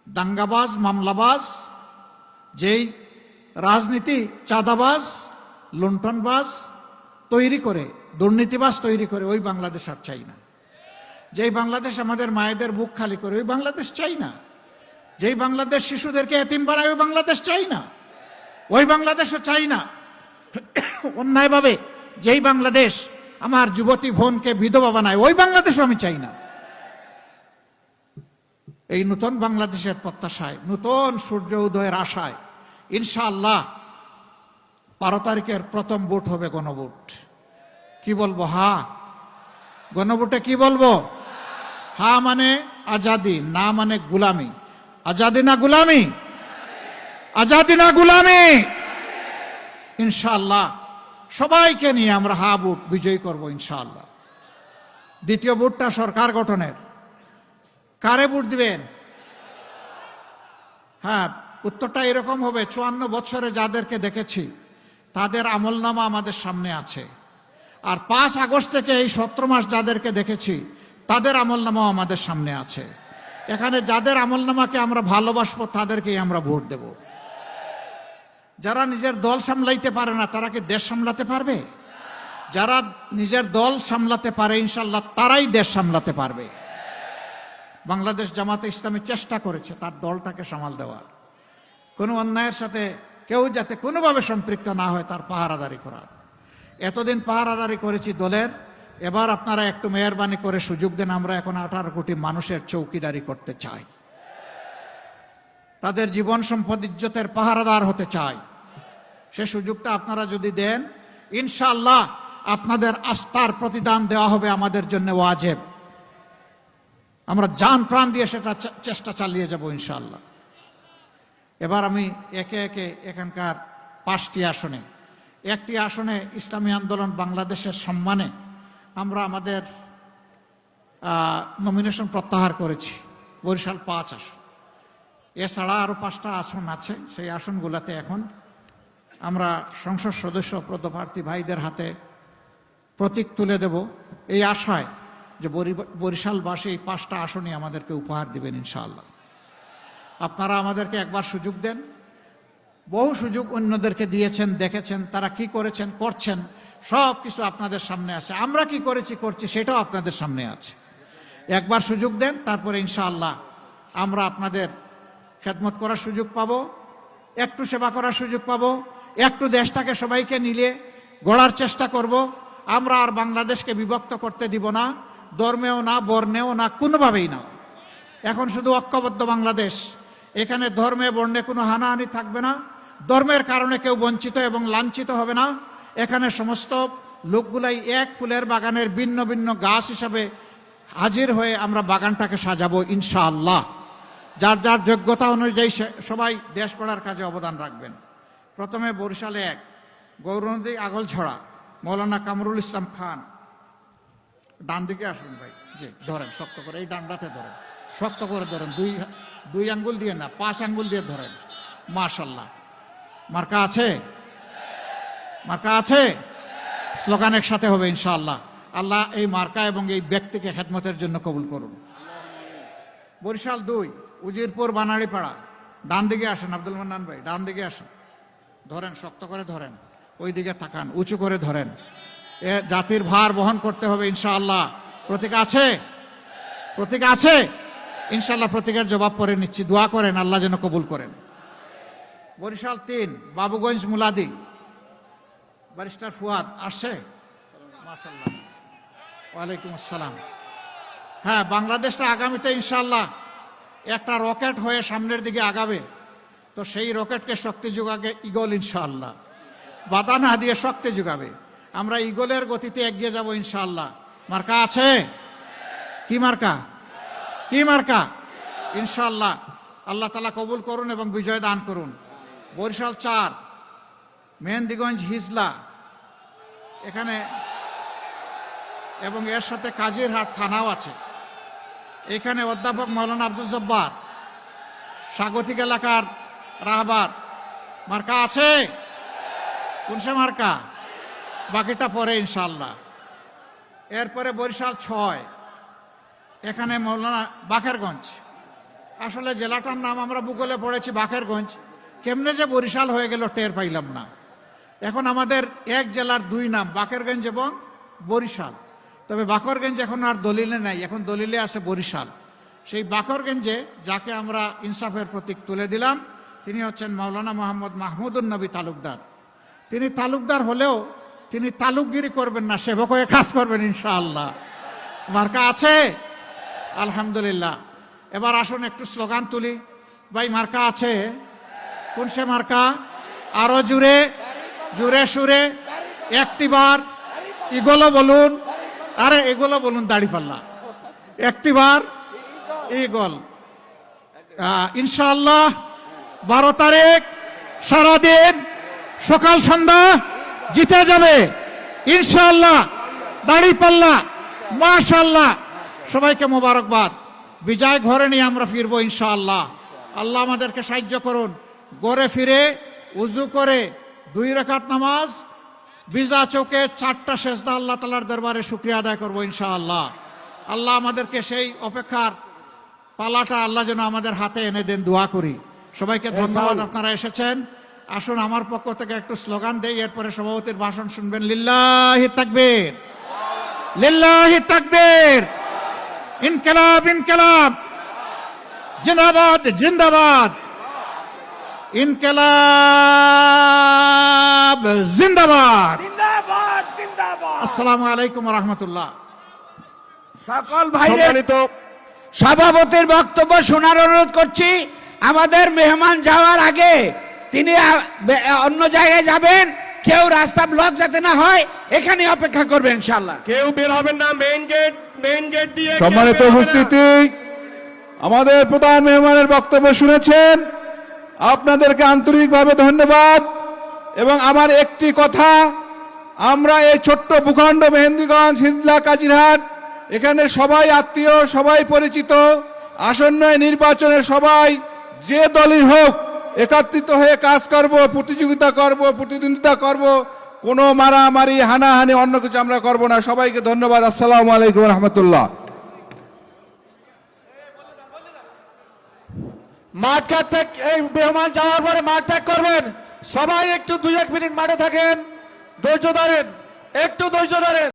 দাঙ্গাবাজ, মামলাবাজ, যেই রাজনীতি চাঁদাবাজ, লুণ্ঠনবাজ তৈরি করে দুর্নীতিবাজ তৈরি করে, ওই বাংলাদেশ আর চাই না। যেই বাংলাদেশ আমাদের মায়েদের বুক খালি করে, ওই বাংলাদেশ চাই না। যেই বাংলাদেশ শিশুদেরকে এতিম বানায়, ওই বাংলাদেশ চাই না। ওই বাংলাদেশও চাই না। অন্যায়ভাবে যেই বাংলাদেশ আমার যুবতী বোনকে বিধবা বানায়, ওই বাংলাদেশও আমি চাই না। এই নতুন বাংলাদেশের প্রত্যাশায়, নতুন সূর্য উদয়ের আশায় ইনশাআল্লাহ 12 তারিখের প্রথম ভোট হবে গণভোট। কি বলবো? হা। গণভোটে কি বলবো? হা মানে আজাদি, না মানে গুলামি। আজাদি না গুলামি? আজাদি না গুলামি? ইনশাআল্লাহ সবাইকে নিয়ে আমরা হা ভোট বিজয়ী করব ইনশাআল্লাহ। দ্বিতীয় ভোটটা সরকার গঠনের। কারে ভোট দিবেন? হ্যাঁ, উত্তরটা এরকম হবে, 54 বছরে যাদেরকে দেখেছি তাদের আমলনামা আমাদের সামনে আছে। আর 5 আগস্ট থেকে এই 17 মাস যাদেরকে দেখেছি তাদের আমলনামাও আমাদের সামনে আছে। এখানে যাদের আমলনামাকে আমরা ভালোবাসবো তাদেরকেই আমরা ভোট দেব। যারা নিজের দল সামলাইতে পারে না তারা কি দেশ সামলাতে পারবে? যারা নিজের দল সামলাতে পারে ইনশাল্লাহ তারাই দেশ সামলাতে পারবে। বাংলাদেশ জামাতে ইসলামী চেষ্টা করেছে তার দলটাকে সামাল দেওয়ার, কোনো অন্যায়ের সাথে কেউ যাতে কোনোভাবে সম্পৃক্ত না হয় তার পাহারাদারি করার। এতদিন পাহারাদারি করেছি দলের, এবার আপনারা একটু মেহরবানি করে সুযোগ দেন। আমরা এখন 18 কোটি মানুষের চৌকিদারি করতে চাই, তাদের জীবন সম্পদ ইজ্জতের পাহারাদার হতে চাই। সে সুযোগটা আপনারা যদি দেন ইনশাআল্লাহ আপনাদের আস্থার প্রতিদান দেওয়া হবে আমাদের জন্য ওয়াজিব। আমরা জান প্রাণ দিয়ে সেটা চেষ্টা চালিয়ে যাব ইনশাআল্লাহ। এবার আমি একে একে এখানকার 5টি আসনে, একটি আসনে ইসলামী আন্দোলন বাংলাদেশের সম্মানে আমরা আমাদের নমিনেশন প্রত্যাহার করেছি, বরিশাল 5 আসন। এছাড়া আরো 5টা আসন আছে, সেই আসনগুলোতে এখন আমরা সংসদ সদস্য পদপ্রার্থী ভাইদের হাতে প্রতীক তুলে দেব এই আশায় যে বরিশালবাসী এই 5টা আসনই আমাদেরকে উপহার দিবেন ইনশাআল্লাহ। আপনারা আমাদেরকে একবার সুযোগ দেন। বহু সুযোগ অন্যদেরকে দিয়েছেন, দেখেছেন তারা কি করেছেন, করছেন, সব কিছু আপনাদের সামনে আছে। আমরা কি করেছি, করছি, সেটাও আপনাদের সামনে আছে। একবার সুযোগ দেন, তারপরে ইনশাআল্লাহ আমরা আপনাদের খেদমত করার সুযোগ পাবো, একটু সেবা করার সুযোগ পাবো, একটু দেশটাকে সবাইকে নিয়ে গড়ার চেষ্টা করব। আমরা আর বাংলাদেশকে বিভক্ত করতে দিব না, ধর্মেও না, বর্ণেও না, কোনোভাবেই না। এখন শুধু ঐক্যবদ্ধ বাংলাদেশ। এখানে ধর্মে বর্ণে কোনো হানাহানি থাকবে না, ধর্মের কারণে কেউ বঞ্চিত এবং লাঞ্ছিত হবে না। এখানে সমস্ত লোকগুলাই এক ফুলের বাগানের ভিন্ন ভিন্ন গাছ হিসাবে হাজির হয়ে আমরা বাগানটাকে সাজাবো ইনশাআল্লাহ। যার যার যোগ্যতা অনুযায়ী সবাই দেশ গড়ার কাজে অবদান রাখবেন। প্রথমে বরিশালে 1 গৌরনদী আগলছড়া মৌলানা কামরুল ইসলাম খান। ডান দিকে আসুন ভাই, জি ধরেন শক্ত করে, এই ডান্ডাতে ধরেন, শক্ত করে ধরেন, দুই আঙ্গুল দিয়ে না, 5 আঙ্গুল দিয়ে ধরেন। মাশাআল্লাহ। মার্কা আছে? মার্কা আছে? স্লোগান একসাথে হবে ইনশাআল্লাহ। আল্লাহ এই মার্কা এবং এই ব্যক্তিকে খেদমতের জন্য কবুল করুন। বরিশাল 2 উজিরপুর বানাড়িপাড়া। ডান দিকে আসেন আব্দুল মান্নান ভাই, ডান দিকে আসেন, ধরেন শক্ত করে ধরেন, ওই দিকে তাকান, উঁচু করে ধরেন। এ জাতির ভার বহন করতে হবে ইনশাআল্লাহ। প্রতীক আছে? প্রতীক আছে ইনশাআল্লাহ। প্রতীকের জবাব পরে নিচ্ছি, দোয়া করেন আল্লাহ যেন কবুল করেন। বরিশাল 3 বাবুগঞ্জ মুলাদি ব্যারিস্টার ফুয়াদ আসছে? মাশাআল্লাহ, ওয়ালাইকুম আসসালাম। হ্যাঁ, বাংলাদেশটা আগামীতে ইনশাআল্লাহ একটা রকেট হয়ে সামনের দিকে আগাবে, তো সেই রকেটকে শক্তি যোগাবে ইগল ইনশাআল্লাহ। বাধা না দিয়ে শক্তি যোগাবে। আমরা ইগলের গতিতে এগিয়ে যাব ইনশাআল্লাহ। মার্কা আছে? কি মার্কা? কি মার্কা? ইনশাআল্লাহ। আল্লাহ তাআলা কবুল করুন এবং বিজয় দান করুন। বরিশাল 4 মেহেন্দিগঞ্জ হিজলা, এখানে এবং এর সাথে কাজিরহাট থানাও আছে। এখানে অধ্যাপক মৌলানা আব্দুল জব্বার, স্বাগতিক এলাকার রাহবার। মার্কা আছে? কোনসে মার্কা? বাকিটা পরে ইনশাআল্লাহ। এরপরে বরিশাল 6 এখানে মৌলানা বাকেরগঞ্জ। আসলে জেলাটার নাম আমরা ভূগোলে পড়েছি বাকেরগঞ্জ, কেমনে যে বরিশাল হয়ে গেল টের পাইলাম না। এখন আমাদের এক জেলার 2 নাম, বাকেরগঞ্জ এবং বরিশাল। তবে বাকরগঞ্জ এখন আর দলিলে নাই, এখন দলিলে আছে বরিশাল। সেই বাকরগঞ্জে যাকে আমরা ইনসাফের প্রতীক তুলে দিলাম, তিনি হচ্ছেন মাওলানা মোহাম্মদ মাহমুদুন নবী তালুকদার। তিনি তালুকদার হলেও তিনি তালুকগিরি করবেন না, সেবক হয়ে কাজ করবেন ইনশাআল্লাহ। মার্কা আছে? আলহামদুলিল্লাহ। এবার আসুন একটু স্লোগান তুলি। ভাই মার্কা আছে? কোন সে মার্কা? আরো জুড়ে জুড়ে সুরে একটিবার ইগলো বলুন। আরে এগুলো বলুন, দাড়িপাল্লা। একটিবার ইগল। ইনশাআল্লাহ 12 তারিখ সারাদিন সকাল সন্ধ্যা জিতে যাবে ইনশাআল্লাহ। দাড়িপাল্লা, মাশাআল্লাহ। সবাইকে মোবারকবাদ। বিজয় ঘরে নিয়ে আমরা ফিরবো ইনশাআল্লাহ। আল্লাহ আমাদেরকে সাহায্য করুন। ঘরে ফিরে উজু করে 2 রাকাত নামাজ, বিজা চৌকে 4টা সেজদা আল্লাহ তাআলার দরবারে শুকরিয়া আদায় করবো ইনশাআল্লাহ। আল্লাহ আমাদেরকে সেই অপেক্ষার পালাটা আল্লাহ যেন আমাদের হাতে এনে দেন, দোয়া করি। সবাইকে ধন্যবাদ, আপনারা এসেছেন। আসুন আমার পক্ষ থেকে একটু স্লোগান দেই, এরপরে সভাপতির ভাষণ শুনবেন। লিল্লাহি তাকবীর, লিল্লাহি তাকবীর, ইনকিলাব ইনকিলাব, জিন্দাবাদ জিন্দাবাদ, ইনকিলাব জিন্দাবাদ, জিন্দাবাদ জিন্দাবাদ। আসসালামু আলাইকুম ওয়া রাহমাতুল্লাহ। সকল ভাইদের সম্মানিত সভাপতির বক্তব্য শোনার অনুরোধ করছি। আমাদের মেহমান যাওয়ার আগে তিনি অন্য জায়গায় যাবেন, কেউ রাস্তা ব্লক যাতে না হয়, এখানে অপেক্ষা করবেন ইনশাআল্লাহ। কেউ বের হবেন না, মেইন গেট দিয়ে কেউ সম্মানিত বের হবেন না। উপস্থিতি, আমাদের প্রধান মেহমানের বক্তব্য শুনেছেন, আপনাদেরকে আন্তরিকভাবে ধন্যবাদ। এবং আমার একটি কথা, আমরা এই ছোট্ট ভূখণ্ড মেহেন্দিগঞ্জ, হিজলা, কাজিরহাট, এখানে সবাই আত্মীয়, সবাই পরিচিত। আসন্ন নির্বাচনে সবাই যে দলই হোক একত্রিত হয়ে কাজ করব, প্রতিযোগিতা করব, প্রতিদ্বন্দ্বিতা করব। কোনো মারামারি, হানাহানি, অন্য কিছু আমরা করব না। সবাইকে ধন্যবাদ। আসসালামু আলাইকুম রহমতুল্লাহ। মাঠ ত্যাগ, এই মেহমান যাওয়ার পরে মাঠ ত্যাগ করবেন। সবাই একটু 2-1 মিনিট মাঠে থাকেন, ধৈর্য ধরেন, একটু ধৈর্য ধরেন।